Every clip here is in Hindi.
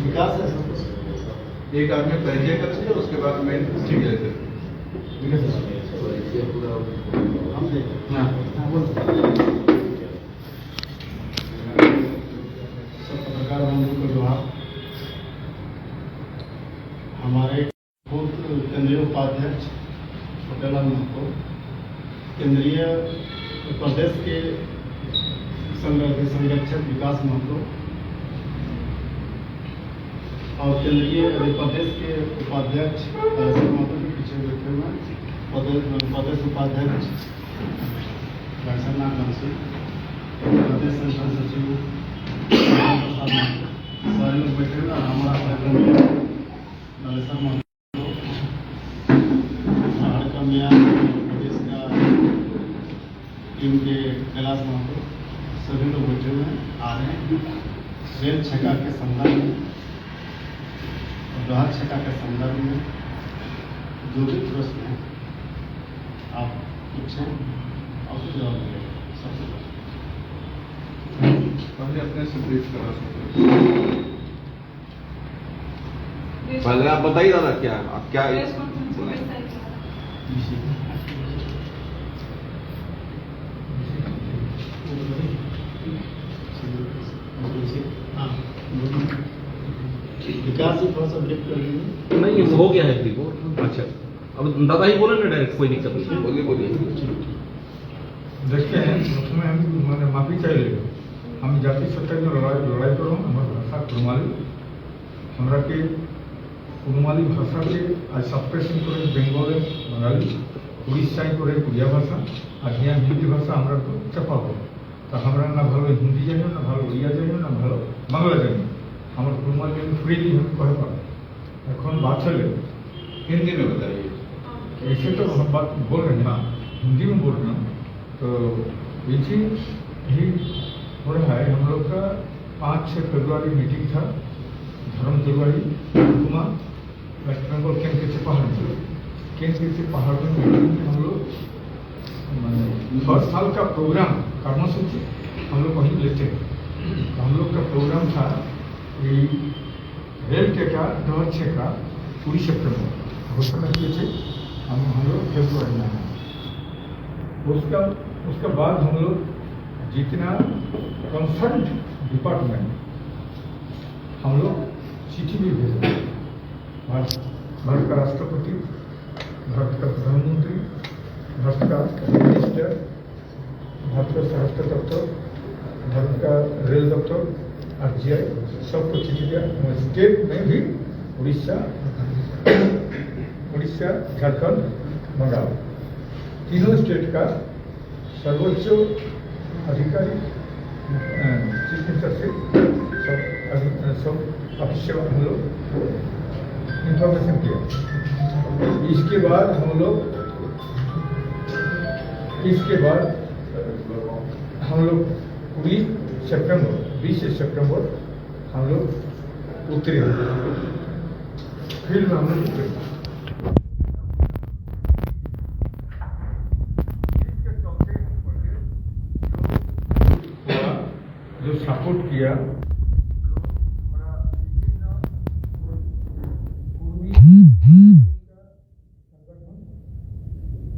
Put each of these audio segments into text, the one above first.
विकास है। एक आदमी परिचय करते हैं, उसके बाद में ठीक है सब पत्रकार बंधु को जोहार। हमारे पूर्व केंद्रीय उपाध्यक्ष छोटेलाल महतो, केंद्रीय प्रदेश के संरक्षक विकास महतो और केंद्रीय प्रदेश के उपाध्यक्ष महतो के पीछे बैठे हुए प्रदेश उपाध्यक्ष घनश्यामनाथ बंसी, प्रदेश संगठन सचिव सारे लोग बैठे हुए और हमारा नलेश्वर महतो, प्रदेश का टीम के कैलाश महतो, सभी लोग बैठे हुए आ रहे हैं। रेल छक्का के संदर्भ में, जहाज छक्का के संदर्भ में जो भी प्रश्न है आप पूछें और जवाब दें। सबसे पहले अपने से ब्रीफ करा सकते। पहले आप बताइए दादा, क्या आप क्या विकास जी थोड़ा सा ब्रीफ कर दीजिए। नहीं, हो गया है रिपोर्ट। अच्छा, अब दादा ही बोले ना डायरेक्ट, कोई दिक्कत नहीं। बोलिए। देखते हैं, उसमें हम मैंने माफी चाहिए। हम जाति सत्ता में लड़ाई करो। हमारे भाषा कुरुमाली, हमरा के कुरुमाली भाषा के आज सप्रेशन करे बेंगल बंगाली, उड़ीसा करे उड़िया भाषा, और यहाँ हिंदी भाषा हमरा तो चपा हो। तो हमरा ना भालो हिंदी जानियो, ना भालो उड़िया जानियो, ना भालो बांग्ला जानियो। हमारे कुरुमाली में फ्रीली हम कहे पार। এখন बात चले हिंदी में बताइए। ऐसे तो हम बात बोल रहे हैं, हाँ हिंदी में बोल रहे हैं। तो इसी ही हो रहा है। हम लोग का 5-6 फरवरी मीटिंग था धर्म तिवारी कुमार वेस्ट बंगाल केंद्र पहाड़ में मीटिंग में हम लोग हर साल का प्रोग्राम कर्मसूची हम लोग वहीं लेते हैं। हम लोग का प्रोग्राम था रेल टेका डर छेका 20 सितंबर घोषणा किए थे हम लोग फेब्रुआरी में। उसका बाद हम लोग जितना कंसर्न डिपार्टमेंट हम लोग चिट्ठी भी भेजे। भारत का राष्ट्रपति, भारत का प्रधानमंत्री, भारत का मिनिस्टर, भारत का सशस्त्र दफ्तर, भारत का रेल दफ्तर, RGI सबको चिट्ठी दिया। स्टेट में भी उड़ीसा, झारखंड, बंगाल, तीनों स्टेट का सर्वोच्च अधिकारी चीफ मिनिस्टर से सब ऑफिशियल हम लोग इंफॉर्मेशन किया। इसके बाद हम लोग 20 सितंबर हम लोग उतरे, फील्ड में हम लोग उतरे। जो सपोर्ट किया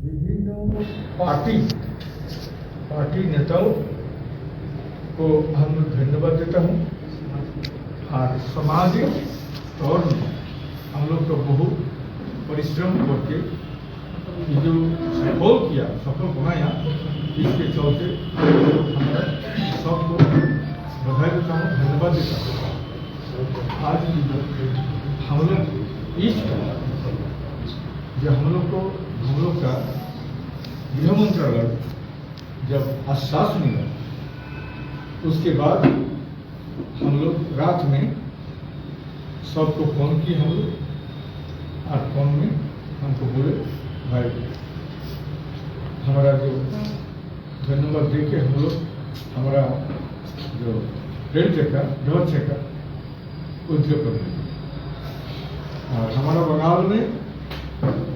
विभिन्न पार्टी नेताओं को हम धन्यवाद देता हूँ। और सामाजिक तौर में हम लोग को बहुत परिश्रम करके जो सफल बनाया, इसके चलते हमारा सबको बधाई देता हूँ, धन्यवाद देता हूँ। आज हम लोग जब हम लोग का गृह मंत्रालय जब आश्वासन मिला, उसके बाद हम लोग रात में सबको फोन किए हम लोग, और फोन में हमको बोले भाई हमारा जो धन्यवाद दे के हम लोग हमारा जो रेल टेका डर छेका उद्योग कर दिया। और हमारा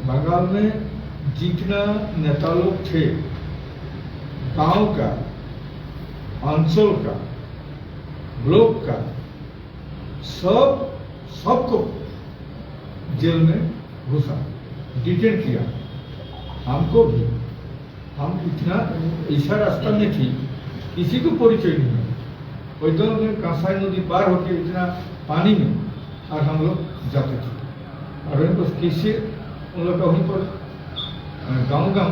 बंगाल में जितना नेता लोग थे, गांव का, अंचल का, ब्लॉक का, सब सबको जेल में घुसा, डिटेन किया, हमको भी। हम इतना ऐसा रास्ता में थी, किसी को परिचय नहीं है। पैदल में कांसाई नदी पार होकर इतना पानी में और हम लोग जाते थे। और उनको किसी उन लोग का वहीं पर गांव गांव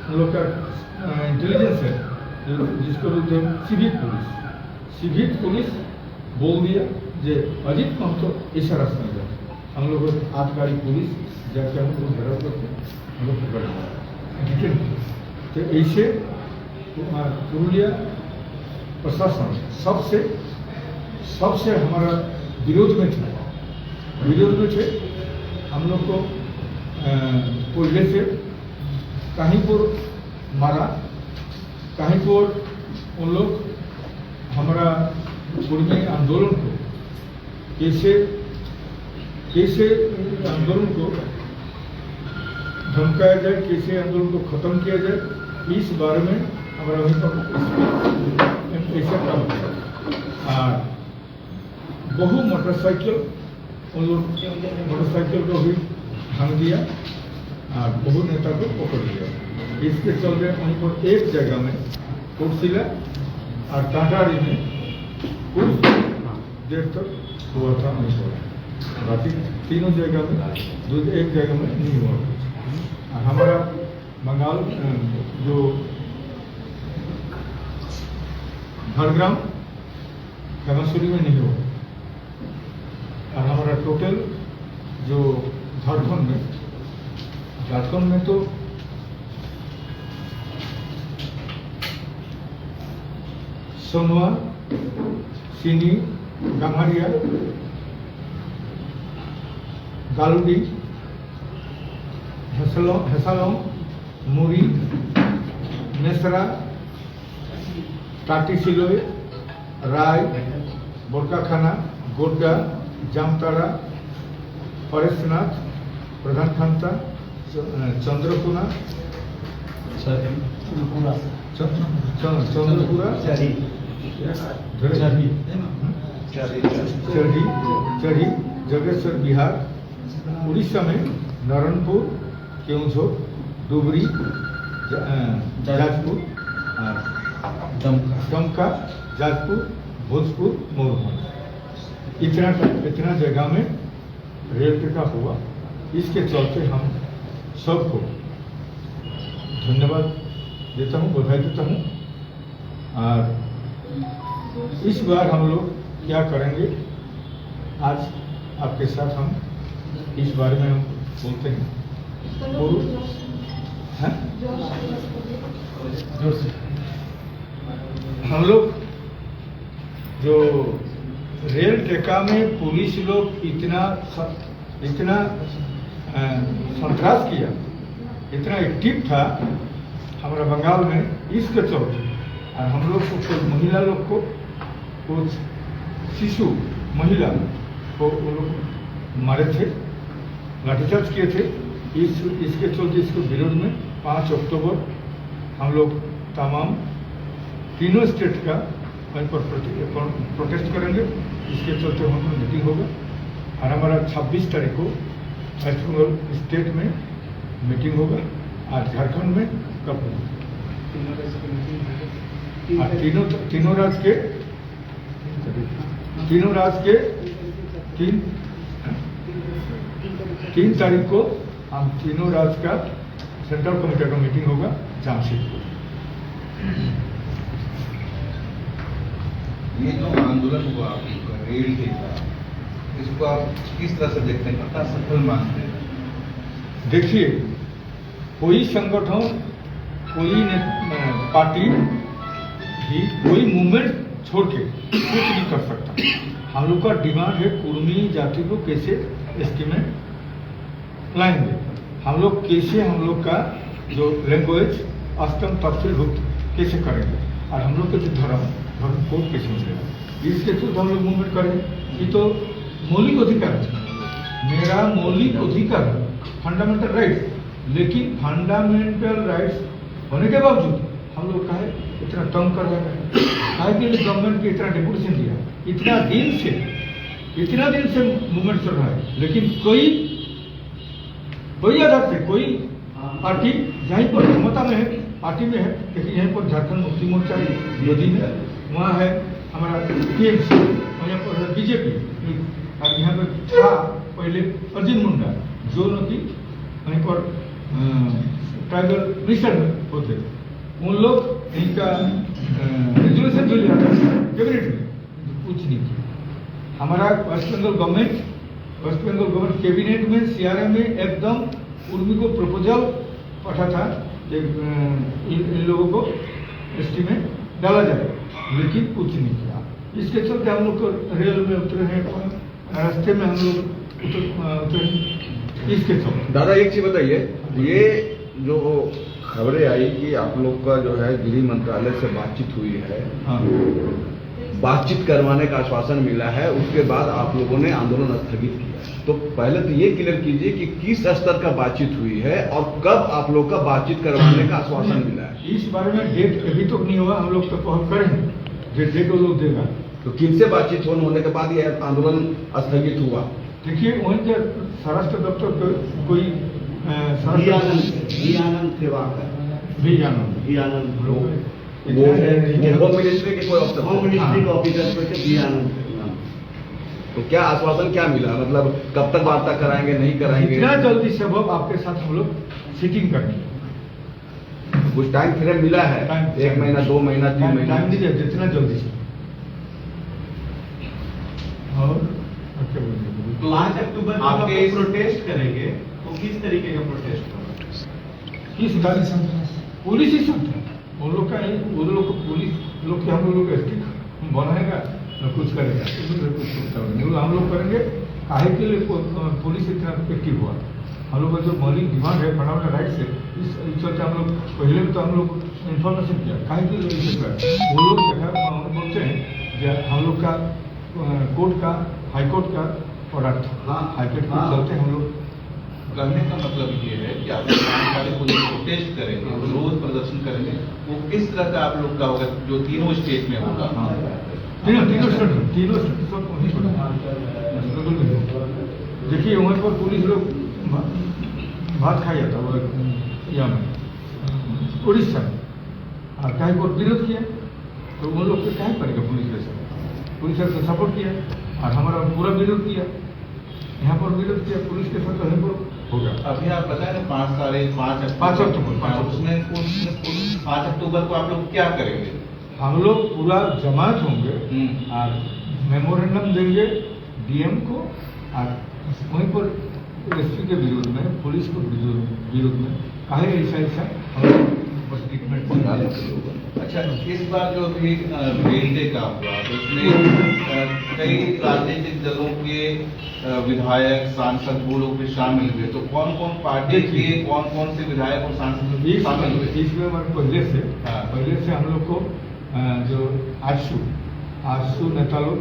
उन लोग का इंटेलिजेंस है, जिसको बोलते हैं सिविक पुलिस बोल दिया जे अजीत को हम तो ऐसा रास्ता में जाते। हम लोग आतकारी पुलिस जाके हम लोग घेराव करते, हम लोग पकड़ लिया। तो ऐसे पुरुलिया प्रशासन सबसे हमारा विरोध में थे। हम लोग को पहले से कहीं पर मारा, कहीं पर उन लोग हमारा पूर्वी आंदोलन को कैसे आंदोलन को धमकाया जाए, कैसे आंदोलन को खत्म किया जाए, इस बारे में हमारा वहीं पर ऐसा काम किया। और बहु मोटरसाइकिल उन लोग मोटरसाइकिल को भी भांग दिया और बहु नेता को पकड़ लिया। इसके चलते वहीं पर एक जगह में कोटशिला और टाटारी में कुछ देर तक हुआ था, नहीं हुआ। बाकी तीनों जगह में एक जगह में नहीं हुआ। और हमारा बंगाल जो झाड़ग्राम खेमासुरी में नहीं हुआ। और हमारा टोटल जो झारखंड में तो सोनवा, सिनी, गम्हरिया, गालुडी, हेसालम, मुरी, नेसरा, टाटी सिलोई, राय, बोरकाखाना, गोड्डा, जामताड़ा, फरेस्टनाथ, प्रधान खानता, चंद्रकोना, चंद्रपुरा, चढ़ी, जगेश्वर बिहार, उड़ीसा में नारायणपुर, केउंझर, डुबरी, जाजपुर, दमका, जाजपुर, भोजपुर, मोरभंज, इतना जगह में रेल टेका हुआ। इसके चलते हम सबको धन्यवाद देता हूँ, बधाई देता हूँ। और इस बार हम लोग क्या करेंगे, आज आपके साथ हम इस बारे में हम बोलते हैं। जोर से हम लोग जो रेल टेका में पुलिस लोग इतना संतरास किया, इतना एक्टिव था हमारा बंगाल में, इसके चलते। और हम लोग को कुछ महिला लोग को, कुछ शिशु महिला को वो लोग मारे थे, लाठीचार्ज किए थे। इसके चलते इसके विरोध में 5 अक्टूबर हम लोग तमाम तीनों स्टेट का वहीं पर प्रोटेस्ट करेंगे। इसके चलते वहाँ पर मीटिंग होगा। और हमारा 26 तारीख को वेस्ट बंगाल स्टेट में मीटिंग होगा। आज झारखंड में कब होगा? तीनों राज्य के 3 तारीख को हम तीनों राज्य का सेंट्रल कमेटी का मीटिंग होगा जमशेदपुर। ये जो आंदोलन हुआ रेल टेका, इसको आप किस तरह से देखते हैं, कितना सफल मानते हैं? देखिए, कोई संगठन, कोई पार्टी भी कोई मूवमेंट छोड़ के कुछ नहीं कर सकता। हम लोग का डिमांड है कुर्मी जाति को कैसे एसटी में लाएंगे, हम लोग कैसे हम लोग का जो लैंग्वेज अष्टम तफसीलभुक्त कैसे करेंगे, और हम लोग का जो धर्म कोड कैसे मिलेगा, इसके थ्रू हम लोग मूवमेंट करेंगे। ये तो मौलिक अधिकार है, मेरा मौलिक अधिकार है, फंडामेंटल राइट्स। लेकिन फंडामेंटल राइट्स होने के बावजूद हम लोग काहे इतना तंग कर रहे हैं, काहे के लिए गवर्नमेंट को इतना डेपुटेशन दिया, इतना दिन से इतना दिन से मूवमेंट चल रहा है, लेकिन कोई आधार से कोई पार्टी जहीं पर क्षमता में है, पार्टी में है, लेकिन यहीं पर झारखंड मुक्ति मोर्चा विरोधी में, वहाँ है हमारा टीएमसी, और यहाँ पर है बीजेपी, और यहाँ पर था पहले अर्जुन मुंडा जो कि वहीं पर ट्राइबल मिनिस्टर में होते थे। उन लोग इनका रेजोल्यूशन जो लिया था कैबिनेट में, कुछ नहीं किया। हमारा वेस्ट बंगाल गवर्नमेंट कैबिनेट में सीआरएम में एकदम उर्मी को प्रपोजल पठा था इन लोगों को एसटी में डाला जाए, लेकिन कुछ नहीं किया। इसके चलते हम लोग रेल में उतरे हैं, रास्ते में हम लोग उतरे हैं। इसके चलते दादा एक चीज बताइए, ये जो खबरें आई कि आप लोग का जो है गृह मंत्रालय से बातचीत हुई है, हाँ, बातचीत करवाने का आश्वासन मिला है, उसके बाद आप लोगों ने आंदोलन स्थगित किया। तो पहले तो ये क्लियर कीजिए कि किस स्तर का बातचीत हुई है और कब आप लोग का बातचीत करवाने का आश्वासन मिला है। इस बारे में डेट अभी तक नहीं हुआ, हम लोग तो पहल करेंगे, डेट वो लोग देगा। तो किनसे बातचीत होने के बाद ये आंदोलन स्थगित हुआ? देखिए वहीं के स्वराष्ट्र दफ्तर कोई वो होम मिनिस्ट्री के कोई अफसर, होम मिनिस्ट्री का ऑफिसर को तो क्या आश्वासन क्या मिला, मतलब कब तक वार्ता कराएंगे, नहीं कराएंगे? जितना जल्दी संभव आपके साथ हम लोग सीटिंग करेंगे। कुछ टाइम फ्रेम मिला है? 1 महीना, 2 महीना, 3 महीना? टाइम दीजिए जितना जल्दी से। और क्या बोलेंगे? तो 5 अक्टूबर को आपके आप प्रोटेस्ट करेंगे, तो किस तरीके का प्रोटेस्ट होगा? किस गाड़ी से पुलिस ही सब उन लोग का नहीं, उन लोग को पुलिस लोग के हम लोग स्टिक बनाएगा न कुछ करेगा, कुछ हम लोग करेंगे। काहे के लिए पुलिस इतना एक्टिव हुआ? हम लोग का जो मौलिक डिमांड है, फंडामेंटल राइट से, इस चलते हम लोग पहले भी तो हम लोग इन्फॉर्मेशन किया। काहे के लिए वो लोग बोलते हैं कि हम लोग का कोर्ट का, हाई कोर्ट का ऑर्डर था, हाई कोर्ट के चलते हम लोग कहने का मतलब ये है कि आप जानकारी को जो प्रोटेस्ट करेंगे, विरोध प्रदर्शन करेंगे, वो किस तरह का आप लोग का होगा, जो तीनों स्टेट में होगा? तीनों स्टेट सब वहीं पर। देखिए वहीं पर पुलिस लोग भात खाया था वो यहाँ में उड़ीसा में, और कहीं पर विरोध किया, तो उन लोग को क्या करेगा पुलिस के साथ? पुलिस को सपोर्ट किया और हमारा पूरा विरोध किया, यहाँ पर विरोध किया पुलिस के साथ, वहीं पर होगा। अभी आप बताए ना 5 अक्टूबर, उसमें 5 अक्टूबर को आप लोग क्या करेंगे? हम लोग पूरा जमात होंगे और मेमोरेंडम देंगे डीएम को, और वहीं पर एसपी के विरोध में, पुलिस को विरोध में काहे ऐसा हम लोग ट्रीटमेंट निकाले। अच्छा, इस बार जो भी रेल डे का हुआ, तो उसमें कई राजनीतिक दलों के विधायक, सांसद, वो लोग भी शामिल हुए, तो कौन कौन पार्टी के कौन से विधायक और सांसद शामिल हुए? इसमें पहले से हम लोग को जो आजसू नेता लोग,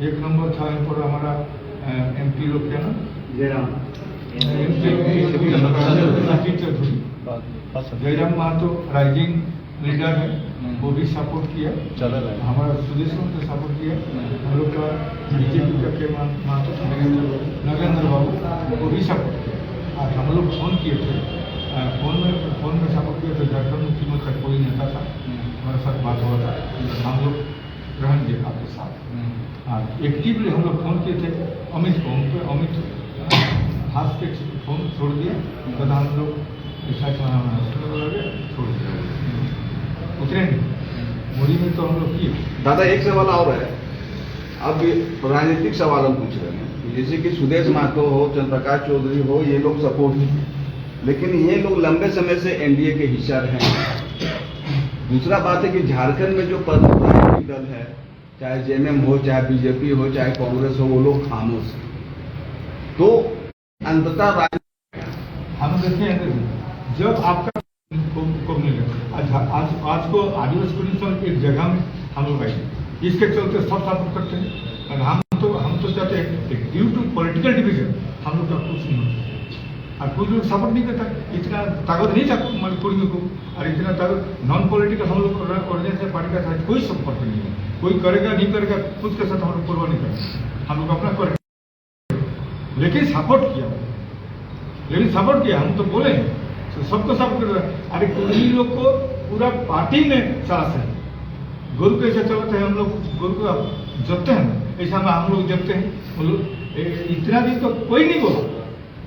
1 नंबर था यहाँ पर हमारा एमपी लोग, क्या नाम, जयराम महतो राइजिंग लीडर है, वो भी सपोर्ट किया, हमारा सुदेश को सपोर्ट किया। हम लोग का बीजेपी का महतो नरेंद्र बाबू, वो भी सपोर्ट किया। और हम लोग फोन किए थे, फोन में सपोर्ट किया था, झारखंड मुक्ति मोर्चा कोई नेता था, हमारे साथ बात हुआ था, हम लोग रहेंगे आपके साथ। एक्टिवली हम लोग फोन किए थे अमित को, अमित हाथ के फोन छोड़ दिया, तो हम लोग ऐसा छोड़ दिया, उतरेंगे मुड़ी में, तो हम लोग किए। दादा एक सवाल और है, अब राजनीतिक सवाल हम पूछ रहे हैं, जैसे कि सुदेश महतो हो, चंद्रप्रकाश चौधरी हो, ये लोग सपोर्ट किए, लेकिन ये लोग लंबे समय से एनडीए के हिस्सा रहे हैं। दूसरा बात है कि झारखंड में जो प्रमुख राजनीतिक दल है, चाहे जेएमएम हो, चाहे बीजेपी हो, चाहे कांग्रेस हो, वो लोग खामोश हैं। तो अंततः हम देखते हैं जब आपका को मिलेगा, आज को आदिवासी कमीशन एक जगह में हम लोग आए, इसके चलते सब सपोर्ट करते हैं। और हम तो चाहते हैं ड्यू टू पॉलिटिकल डिवीजन हम लोग का कुछ नहीं होता, और कुछ लोग सपोर्ट नहीं करता, इतना ताकत नहीं था कुर्मी को, और इतना ताकत नॉन पॉलिटिकल हम लोग ऑर्गेनाइजेशन पार्टी का कोई सपोर्ट नहीं है, कोई करेगा नहीं करेगा, खुद के साथ हम लोग परवाह नहीं करेंगे। हम लोग अपना कर, लेकिन सपोर्ट किया, हम तो बोले हैं तो सबको सपोर्ट। अरे कुर्मी लोग को पूरा पार्टी में सास है, गुरु कैसे चलाते हैं हम लोग, गुरु को जपते हैं ऐसा हम लोग जपते हैं। इतना दिन तो कोई नहीं बोला,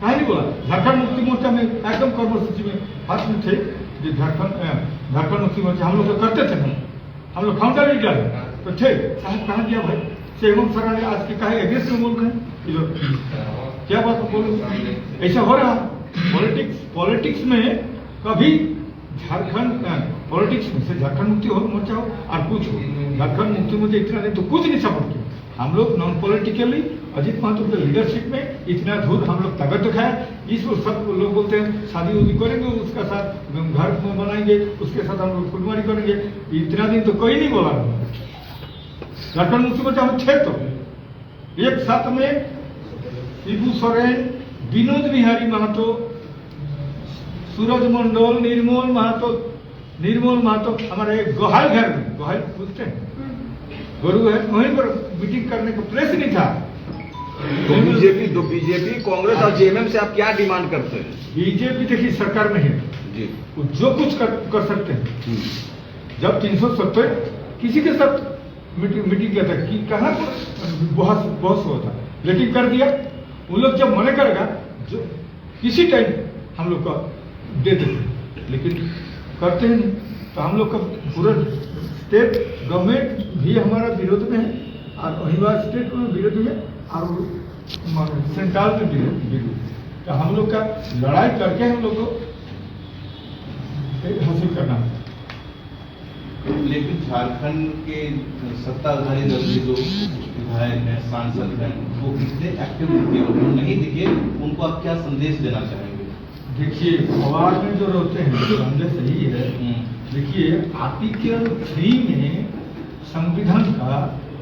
कहा नहीं बोला। झारखंड मुक्ति मोर्चा में एकदम कर्मसूची में हाथ में थे, जो झारखंड मुक्ति मोर्चा हम लोग तो करते थे, हम लोग फाउंडर लीडर तो थे। साहब कहा दिया भाई से हेमंत सराने आज के कहा एग्रेस में बोल रहे हैं, क्या बात बोलो, ऐसा हो रहा। पॉलिटिक्स में कभी झारखंड पॉलिटिक्स में से झारखंड मुक्ति मोर्चा हो और कुछ हो, झारखंड मुक्ति मोर्चा इतना नहीं तो कुछ नहीं सपोर्ट किया। हम लोग नॉन पॉलिटिकली अजीत महतो के लीडरशिप में इतना दूर हम लोग ताकत दिखाया। इस सब लोग बोलते हैं शादी उदी करेंगे, उसका साथ घर बनाएंगे, उसके साथ हम लोग फुटमारी करेंगे, इतना दिन तो कोई नहीं बोला। झारखंड मुक्ति मोर्चा हम थे तो एक साथ में शिबू सोरेन, विनोद बिहारी महतो, सूरज मंडल, निर्मल महतो हमारे गोहाल घर में, गोहाल पूछते हैं गुरु है, वहीं पर मीटिंग करने को प्लेस नहीं था। तो बीजेपी कांग्रेस और जेएमएम से आप क्या डिमांड करते हैं? बीजेपी देखिए सरकार में है जी, वो जो कुछ कर सकते हैं। जब 370 किसी के साथ मीटिंग किया था कि कहाँ पर बहुत हुआ था, लेकिन कर दिया। उन लोग जब मना करेगा जो किसी टाइम हम लोग का दे देते, लेकिन करते हैं नहीं। तो हम लोग का पूरा स्टेट गवर्नमेंट भी हमारा विरोध में है और वही बात स्टेट में विरोध में और सेंट्रल में विरोध। तो हम लोग का लड़ाई करके हम लोग को हासिल करना है। लेकिन झारखंड के सत्ताधारी दल के जो विधायक हैं, सांसद हैं, वो कितने एक्टिव दिखे और जो नहीं दिखे उनको आप क्या संदेश देना चाहेंगे? देखिए आवाज में जो रहते हैं संदेश यही है। देखिए आर्टिकल 3 में संविधान का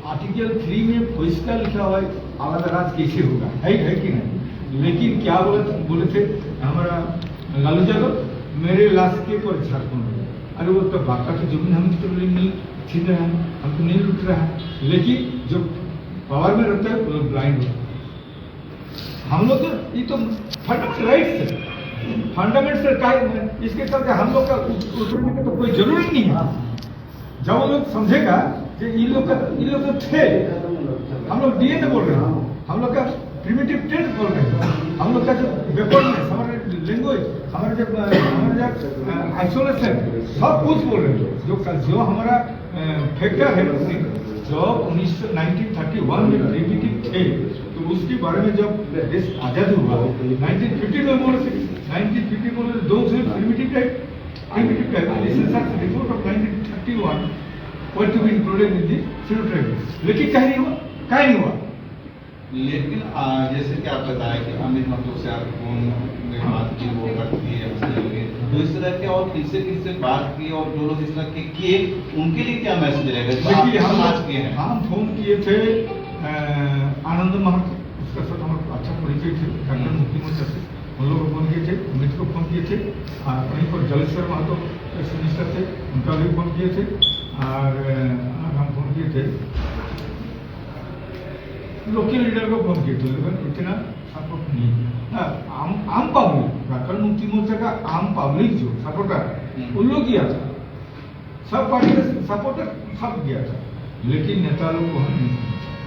आर्टिकल 3 में परिष्कार लिखा हुआ है अलग राज कैसे होगा, है कि नहीं। लेकिन क्या बोले थे हमारा लालू यादव, मेरे लाश के पर झारखंड। अरे वो तो बाका की जमीन हम तो नहीं छीन रहा है, हमको नहीं लूट रहा है, लेकिन जो पावर में रहता है वो लोग ब्लाइंड होता है। हम लोग तो ये तो फंडामेंटल राइट्स है, फंडामेंटल का इसके चलते हम लोग का उतरने की तो कोई जरूरी नहीं है। जब वो लोग समझेगा कि ये लोग तो थे, हम लोग डीएनए बोल रहे हैं, हम लोग का प्रिमिटिव टेंस बोल रहे हैं, हम लोग का जो बैकवर्डनेस, हमारे लैंग्वेज, हमारे जो आइसोलेशन सब कुछ बोल रहे हैं। जो हमारा फैक्टर है, जब 1931 में प्रिमिटिव थे तो उसके बारे में जब देश आजाद हुआ 1950 में बोले थे, 1950 बोले those primitive type report of 1931 were to be included in the scheduled tribes, लेकिन कहीं नहीं हुआ। लेकिन जैसे कि आप बताया कि अमित महतो से आप फोन में बात की, वो करती है, तो इस तरह के और किससे बात की और जो लोग इस तरह के किए उनके लिए क्या मैसेज रहेगा? देखिए हम फोन किए थे आनंद महतो, उसका साथ हमारा अच्छा परिचय थे, झारखंड मुक्ति मोर्चा से उन लोग को फोन किए थे, अमित को फोन किए थे, कहीं पर जलेश्वर महतो मिनिस्टर थे उनका भी फोन किए थे, और हम फोन किए थे लोकल लीडर को फोन किए थे, लेकिन इतना सपोर्ट नहीं। आम पब्लिक, झारखंड मुक्ति मोर्चा का आम पब्लिक जो सपोर्टर उन लोग किया था, सब पार्टी के सपोर्टर सब किया था, लेकिन नेता लोग को हम नहीं।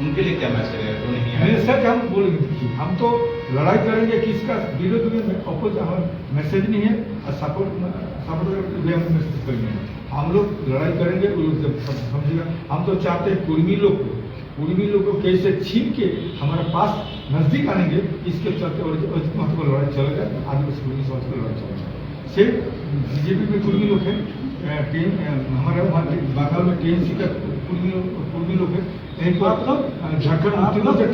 उनके लिए क्या मैसेज है? तो नहीं है सच हम बोलेंगे, हम तो लड़ाई करेंगे किसका विरोध में, अपोज हमारा मैसेज नहीं है और सपोर्ट भी हम मैसेज कोई नहीं है। हम लोग लड़ाई करेंगे, वो लोग जब समझेगा। हम तो चाहते हैं कुर्मी लोग को कैसे छीन के हमारे पास नजदीक आनेंगे, इसके चलते अजित महतो को लड़ाई चलेगा, आदिवासी कुर्मी समाज को लड़ाई चलेगा। सिर्फ बीजेपी में कुर्मी लोग हैं, हमारे वहाँ बंगाल में टीएमसी का कुर्मी लोग हैं, झारखंड मुक्ति मोर्चा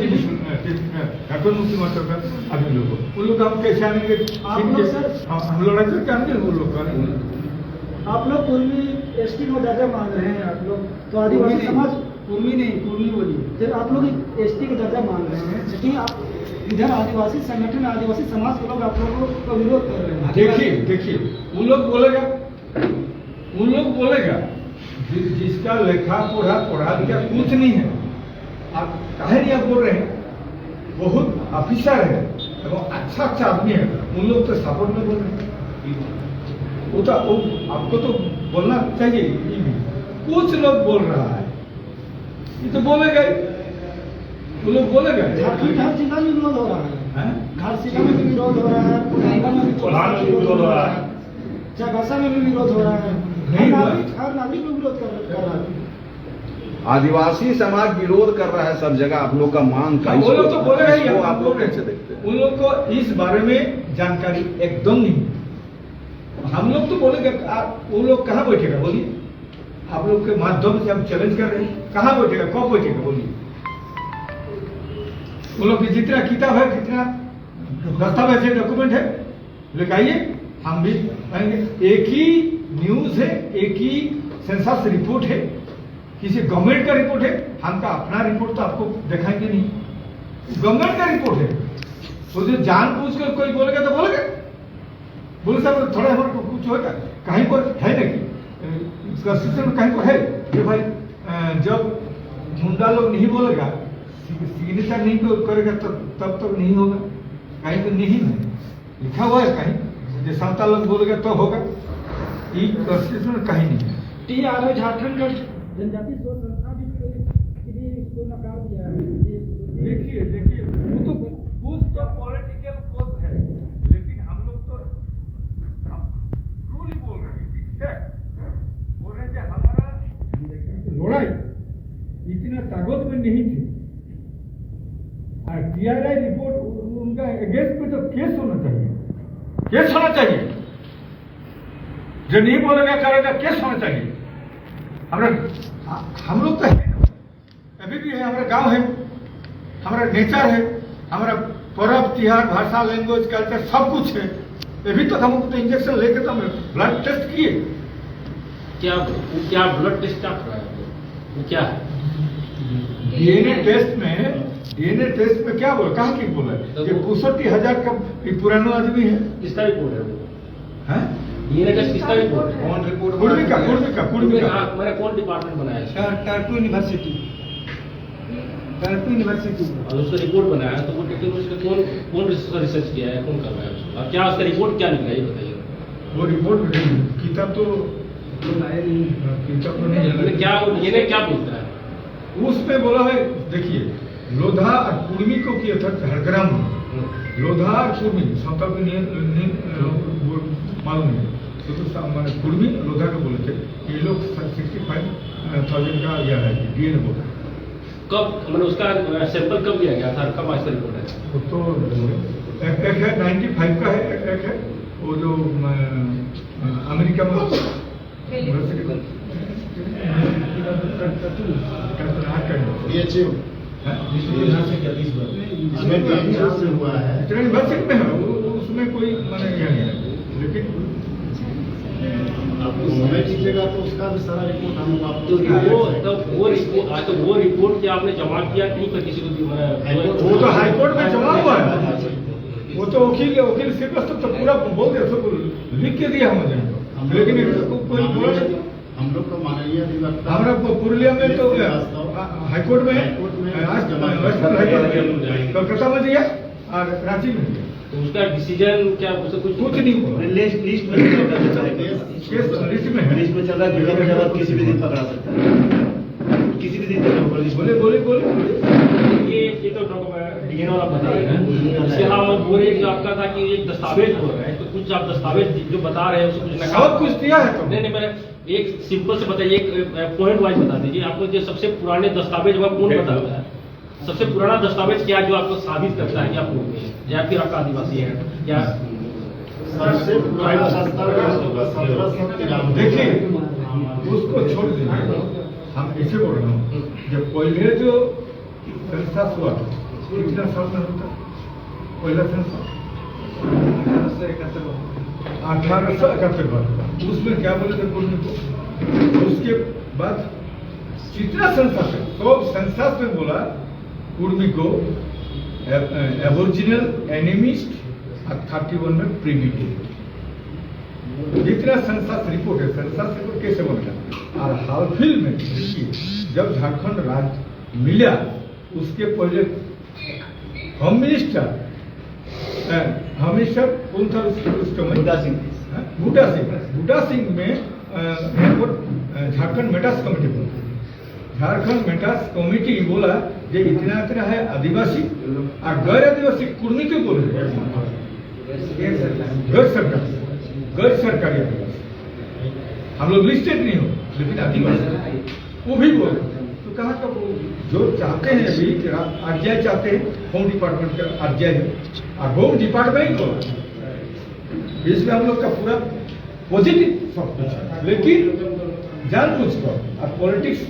झारखंड मुक्ति मोर्चा का आदमी लोग, उन लोग हम कैसे आनेंगे? हम लड़ाई करके आएंगे, उन लोग आएंगे। आप लोग कुर्मी एसटी को दर्जा मांग रहे हैं, आप लोग तो आदिवासी समाज कुर्मी नहीं, कुर्मी बोलिए, जब आप लोग एसटी का दर्जा मांग रहे हैं, लेकिन आप इधर आदिवासी संगठन, आदिवासी समाज के लोग आप लोगों का विरोध कर रहे हैं। देखिए उन लोग बोलेगा जिसका लेखा पढ़ा लिखा कुछ नहीं है, आप काहे नहीं आप बोल रहे हैं? बहुत ऑफिसर है एवं अच्छा आदमी है, उन लोग तो सपोर्ट में बोल रहे हैं। वो आपको तो बोलना चाहिए। ये भी कुछ लोग बोल रहा है, ये तो बोलेगा ही, वो लोग बोलेगा। झारखंड हर जिला में विरोध हो रहा है, हैं? घाटशिला में भी विरोध हो रहा है, पुराना में भी विरोध हो रहा है, चागासा में भी विरोध हो रहा है। हर नागरिक लोग विरोध कर रहा है। आदिवासी समाज विरोध कर रहा है सब जगह, आप लोग का मांग का वो लोग तो बोलेगा ही, इसको आप आप लोग लोग कैसे देखते हैं? उन लोग को इस बारे में जानकारी एकदम नहीं है। हम लोग तो बोलेंगे, वो लोग कहाँ बैठेगा बोलिए? आप लोग के माध्यम से हम चैलेंज कर रहे हैं, कहाँ बैठेगा, कब बैठेगा बोलिए? वो लोग की जितना किताब है, जितना दस्तावेज है, डॉक्यूमेंट है, लेकर आइए, हम भी आएंगे। एक ही न्यूज है, एक ही सेंसस रिपोर्ट है, किसी गवर्नमेंट का रिपोर्ट है, हमका अपना रिपोर्ट तो आपको दिखाएंगे नहीं, गवर्नमेंट का रिपोर्ट है। तो जो जानबूझ कर कोई बोलेगा तो बोलेगा, बोले साहब थोड़ा हमारे को कुछ होगा, कहीं पर है ना कि इसका सिस्टम कहीं पर है कि भाई जब मुंडा लोग नहीं बोलेगा, सिग्नेचर नहीं करेगा तब तक नहीं होगा, कहीं तो नहीं है, लिखा हुआ है कहीं, जो संता लोग बोलेगा तो होगा, ये कॉन्स्टिट्यूशन कहीं नहीं है। TRO झारखंड का जनजाति शोध संस्था भी इसको नकार दिया है। देखिए वो तो कुछ तो पॉलिटिकल कोर्स है, लेकिन हम लोग तो रूल ही बोल रहे हैं, ठीक है? बोल रहे हैं कि हमारा लड़ाई इतना ताकत में नहीं थी, और TRI रिपोर्ट उनका अगेंस्ट में तो केस होना चाहिए, केस होना चाहिए, जो नहीं बोलेगा करेगा केस होना चाहिए। हम लोग तो है, अभी भी है, हमारा गांव है, हमारा नेचर है, हमारा पर्व त्योहार, भाषा, लैंग्वेज, कल्चर सब कुछ है। अभी तक हमको तो इंजेक्शन लेके तो ब्लड टेस्ट किए। क्या ब्लड टेस्ट क्या कर रहा है? वो क्या है? डीएनए टेस्ट में क्या बोला, कहाँ की बोला? ये 65,000 का पुराना आदमी है। किसका रिपोर्ट है वो? हैं? डीएनए टेस्ट किसका रिपोर्ट है? कौन रिपोर्ट? कुर्मी का मैंने कौन डिपार्टमेंट बनाया है? टारटू यूनिवर्सिटी और उसका रिपोर्ट बनाया है, तो वो टेक्निकल उसका कौन रिसर्च किया है, कौन कर रहा है उसको, और क्या उसका रिपोर्ट क्या निकला, ये बताइए। वो रिपोर्ट किताब तो नहीं है, मैंने क्या डीएनए क्या बोलता है? उसमें बोला है, देखिए लोधा और कुर्मी को किया था झारग्राम में, लोधा और कुर्मी संता को मालूम नहीं, तो मैंने कुर्मी लोधा को बोले थे कि ये लोग 65,000 का यह है डीएनए बोला। कब मैंने उसका सैंपल कब लिया गया था, कब आज का रिपोर्ट है? वो तो एक है 95 का है, एक है वो जो अमेरिका में DHU इसमें DHU से हुआ है। यूनिवर्सिटी में है, उसमें कोई माने यह नहीं है, लेकिन आपको समय दीजिएगा तो उसका भी सारा रिपोर्ट हम तो आपको वो रिपोर्ट क्या आपने जमा किया कहीं पर किसी को? वो तो हाईकोर्ट में जमा हुआ है, वो तो वकील श्रीवास्तव तो पूरा बोल दिया, सब लिख के दिया मुझे, लेकिन कोई बोला नहीं। हम लोग को माननीय अधिवक्ता हमारा पुरुलिया में तो हाईकोर्ट में कोलकाता में दिया और रांची में दिया, तो उसका डिसीजन क्या, उसे कुछ नहीं हुआ। लिस्ट में चल रहा है, लिस्ट में है, लिस्ट में चल रहा है, जुड़ने के बाद किसी भी दिन पकड़ा सकता है, किसी भी दिन तक लिस्ट में। बोले ये तो डीएनए वाला बता रहे हैं, इसके अलावा वो एक जो आपका था कि एक दस्तावेज हो रहा है, तो कुछ आप दस्तावेज जो बता रहे हैं उसको कुछ सब कुछ दिया है तो नहीं, मैंने एक सिंपल से बताइए, एक पॉइंट वाइज बता दीजिए, आपको जो सबसे पुराने दस्तावेज हुआ कौन बताता है? सबसे पुराना दस्तावेज क्या जो आपको साबित करता है कि आप लोग हैं या फिर आपका आदिवासी है, या सबसे पुराना देखिए उसको छोड़ दीजिए, हम ऐसे बोल रहे हूँ, जब पहले जो सेंसस हुआ कितना साल में होता, पहला सेंसस 1871, उसमें क्या बोले थे कुर्मी को, उसके बाद जितना सेंसस है सब सेंसस में बोला कुर्मी को एबोरिजिनल एनिमिस्ट और 31 में प्रिमिटिव, जितना सेंसस रिपोर्ट है, सेंसस रिपोर्ट कैसे बनेगा। और हाल फिल में देखिए जब झारखंड राज्य मिला उसके पहले होम मिनिस्टर कौन था उस समय? बूटा सिंह में झारखंड मेटास कमेटी बोला। झारखंड मेटास कमेटी बोला जो इतना इतना है आदिवासी और गैर आदिवासी कुर्मी क्यों बोल रहे? गैर सरकारी आदिवासी। हम लोग लिस्टेड नहीं हो लेकिन आदिवासी वो भी बोल। तो कहाँ का वो जो चाहते हैं अभी आरजीआई चाहते हैं, होम डिपार्टमेंट का आरजीआई है और होम डिपार्टमेंट को इसमें हम लोग का पूरा पॉजिटिव सब कुछ है, लेकिन जानबूझकर और पॉलिटिक्स।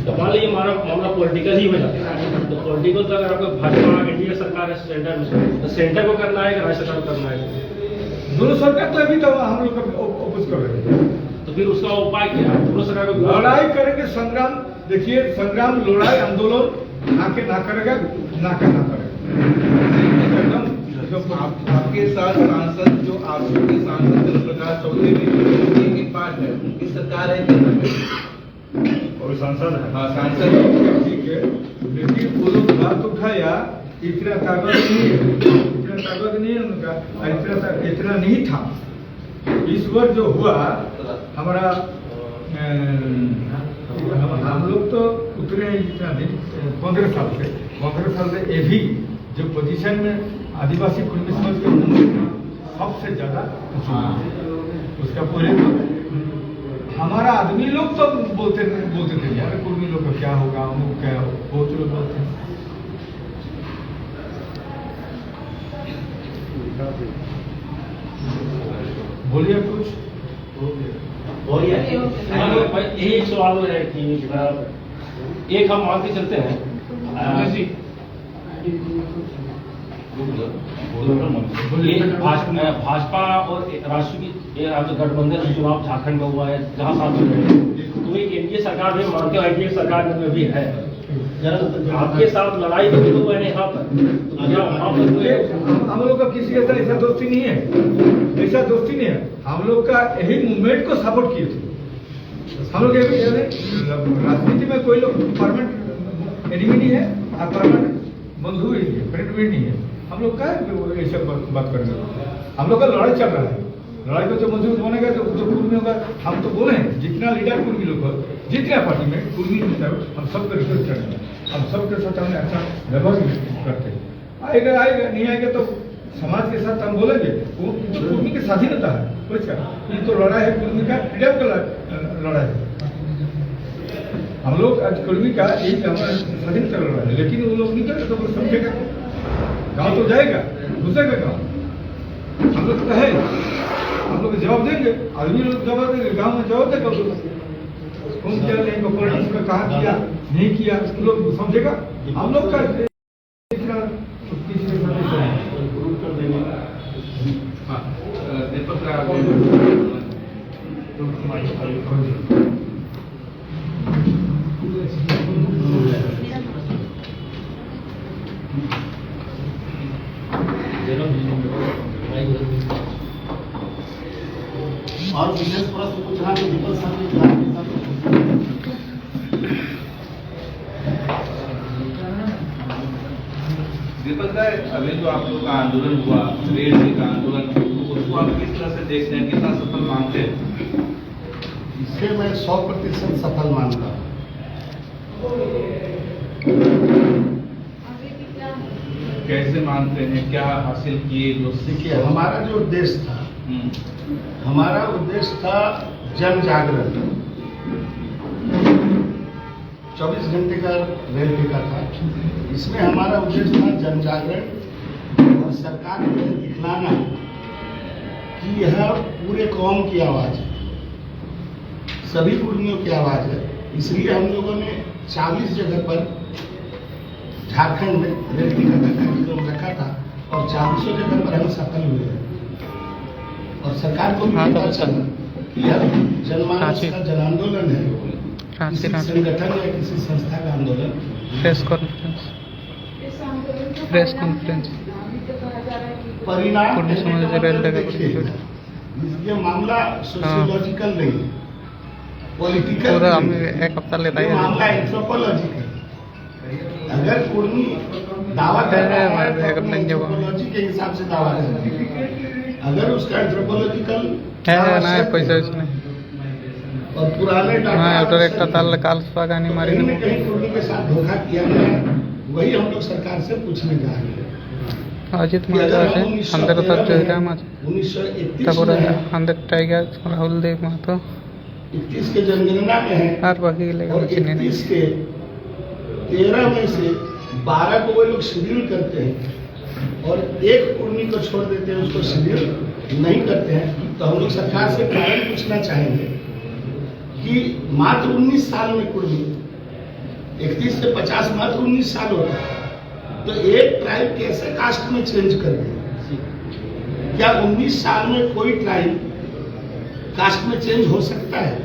तो मान लीजिए हमारा मामला पॉलिटिकल ही हो जाता है, तो पॉलिटिकल तो अगर आपको भाजपा एनडीए सरकार है सेंटर में, तो सेंटर को करना है कि राज्य सरकार को करना है? दोनों सरकार तो अभी तो हम लोग अपोज कर रहे हैं। तो फिर उसका उपाय क्या है? दोनों सरकार को लड़ाई करेंगे, संग्राम। देखिए संग्राम, लड़ाई, आंदोलन ना करेगा ना करेगा एकदम। आपके साथ सांसद जो आपके सांसद चंद्रप्रकाश चौधरी भी एक पार्ट है, उनकी सरकार है केंद्र में और सांसद है। हाँ सांसद ठीक है, लेकिन वो लोग बात उठाया इतना ताकत नहीं है, इतना ताकत नहीं है उनका, इतना नहीं था। इस बार जो हुआ हमारा हम लोग तो उतरे इतना नहीं, 15 साल से ये भी जो पोजीशन में आदिवासी कुर्मी समाज के सबसे ज्यादा उसका पहले तो हमारा आदमी लोग तो बोलते थे यार कुर्मी लोग का क्या होगा, हम क्या बहुत लोग बोलते हैं। बोलिए कुछ। यही एक सवाल है कि एक हम मान के चलते हैं ये भाजपा और राष्ट्रीय गठबंधन चुनाव झारखंड में हुआ है जहाँ सांसद है, तो एक एनडीए सरकार में मानते हो एनडीए सरकार में भी है, आपके साथ लड़ाई तो हुआ है यहाँ पर, तो क्या वहाँ पर हम लोग का किसी के साथ ऐसा दोस्ती नहीं है, ऐसा दोस्ती नहीं है। हम लोग का यही मूवमेंट को सपोर्ट किए थे। हम लोग राजनीति में कोई लोग परमानेंट एनिमी नहीं है और परमानेंट बंधु ही नहीं है, फ्रेंड भी नहीं है। हम लोग का ऐसा बात करेंगे, हम लोग का लड़ाई चल रहा है। लड़ाई को जो मजबूत बनेगा तो जो कुर्मी होगा, हम तो बोले हैं जितना लीडर कुर्मी लोग हो, जितना पार्टी में कुर्मी हम सबको रिक्वेस्ट करेंगे, हम सबके साथ हमने अच्छा व्यवहार करते हैं। आएगा नहीं आएगा तो समाज के साथ हम बोलेंगे, वो कुर्मी की स्वाधीनता है, क्या ये तो लड़ाई है कुर्मी का, फ्रीडम का लड़ाई है। हम लोग आज कुर्मी का एक हमारा स्वाधीनता लड़ाई है, लेकिन वो लोग नहीं करेंगे तो समझेगा, गाँव तो जाएगा, घुसेगा गाँव। हम लोग तो है, हम लोग जवाब देंगे, आदमी लोग जवाब देंगे, गाँव में जवाब देगा। कौन किया नहीं, पॉलिटिक्स में कहा किया नहीं किया, लोग समझेगा। हम लोग का दीपक और विशेष प्रश्न पूछना तो दीपक सर ने दीपक भाई, अभी जो आप लोग का आंदोलन हुआ, रेल का आंदोलन, उसको आप किस तरह से देखते हैं, कितना सफल मानते हैं? इसे मैं 100% सफल मानता हूँ। कैसे मानते हैं, क्या हासिल किए? जो देखिए हमारा जो उद्देश्य था, हमारा उद्देश्य था जन जागरण। 24 घंटे का रेल टिका था, इसमें हमारा उद्देश्य था जन जागरण और सरकार को दिखलाना कि यह पूरे कौम की आवाज है, सभी कुर्मियों की आवाज है। इसलिए हम लोगों ने 40 जगह पर झारखंड में रेल टिका का कार्यक्रम रखा था और 40 जगह पर हम सफल हुए हैं। और सरकार को भी पता चला कि यह जनमानस का जन आंदोलन है, किसी संगठन या किसी संस्था का आंदोलन। प्रेस कॉन्फ्रेंस परिणाम ये मामला सोशियोलॉजिकल नहीं है, पॉलिटिकल, एक हफ्ता लेता है, मामला एंथ्रोपोलॉजिकल। अगर कुर्मी दावा कर रहा है तो है, अपने एंथ्रोपोलॉजी के हिसाब से दावा कर रहा है। अगर उसका एंथ्रोपोलॉजिकल ना पैसा इसमें और पुराने हाँ डाटा एक ताल काल स्वागानी मारी कहीं न कहीं कुर्मी के साथ धोखा किया गया है, वही हम लोग सरकार से पूछने जा रहे हैं। अजित महतो আছে আমাদের তো জয়রাম আছে 1931 তারপরে में আমাদের টাইগার রাহুল देव महतो 31 के जनगणना में है আর বাকি লেগে और চিনি नहीं 31 के 13 में से 12 को वो लोग शेड्यूल करते हैं और एक कुर्मी को छोड़ देते हैं, उसको शेड्यूल नहीं करते हैं। तो हम लोग सरकार से कारण पूछना चाहेंगे कि मात्र 19 साल में कुर्मी 31 से 50 मात्र 19 साल होता है, तो एक ट्राइब कैसे कास्ट में चेंज कर दिया? क्या 19 साल में कोई ट्राइब कास्ट में चेंज हो सकता है?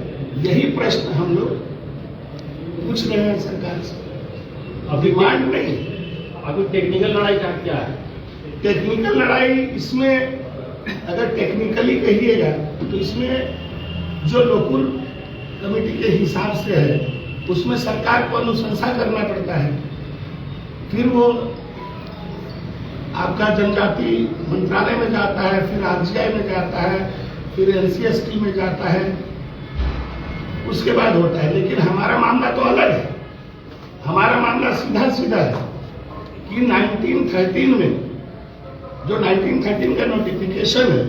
यही प्रश्न हम लोग पूछ रहे हैं सरकार से। डिमांड नहीं, अभी टेक्निकल लड़ाई का क्या है? टेक्निकल लड़ाई इसमें अगर टेक्निकली कहिएगा तो इसमें जो लोकुल कमेटी के हिसाब से है उसमें सरकार को अनुशंसा करना पड़ता है, फिर वो आपका जनजाति मंत्रालय में जाता है, फिर आरजीआई में जाता है, फिर एनसीएसटी में जाता है, उसके बाद होता है। लेकिन हमारा मामला तो अलग है। हमारा मामला सीधा सीधा है कि 1913 में जो 1913 का नोटिफिकेशन है,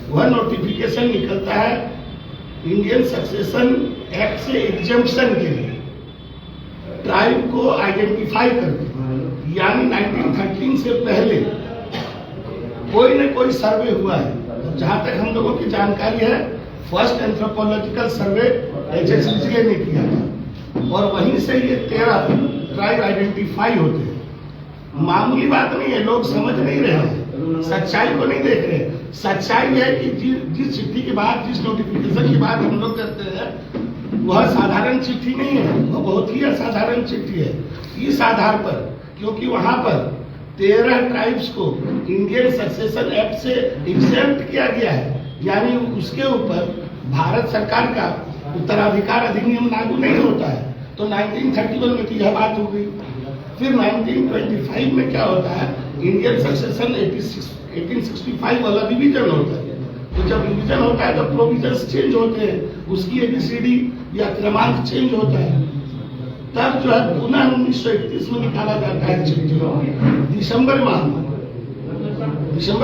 वह नोटिफिकेशन निकलता है इंडियन सक्सेशन एक्ट से एग्जेम्पशन के लिए, ट्राइब को आइडेंटिफाई करके। यानी 1913 से पहले कोई न कोई सर्वे हुआ है। जहां तक हम लोगों की जानकारी है, फर्स्ट एंथ्रोपोलॉजिकल सर्वे HSCGA ने किया था और वहीं से ये 13 ट्राइब आइडेंटिफाई होते हैं। मामूली बात नहीं है, लोग समझ नहीं रहे हैं, सच्चाई को नहीं देख रहे। सच्चाई है कि जिस चिट्ठी के बाद, जिस नोटिफिकेशन के बाद हम लोग करते हैं, वह साधारण चिट्ठी नहीं है, वह बहुत ही असाधारण चिट्ठी है। इस आधार पर, क्योंकि वहां पर 13 ट्राइब्स को इंडियन सक्सेशन एक्ट से एग्जेम्प्ट किया गया है, यानी उसके ऊपर भारत सरकार का उत्तराधिकार अधिनियम लागू नहीं होता है। तो 1931 में तो यह बात हो गई। फिर 1925 में क्या होता है, इंडियन सक्सेशन 1865 वाला रिवीजन होता है। तो जब रिवीजन होता है तो प्रोविजंस चेंज होते हैं, उसकी ABCD या क्रमांक चेंज होता है। तब जो है पुनः 1931 में निकाला जाता है चिट्ठी, दिसंबर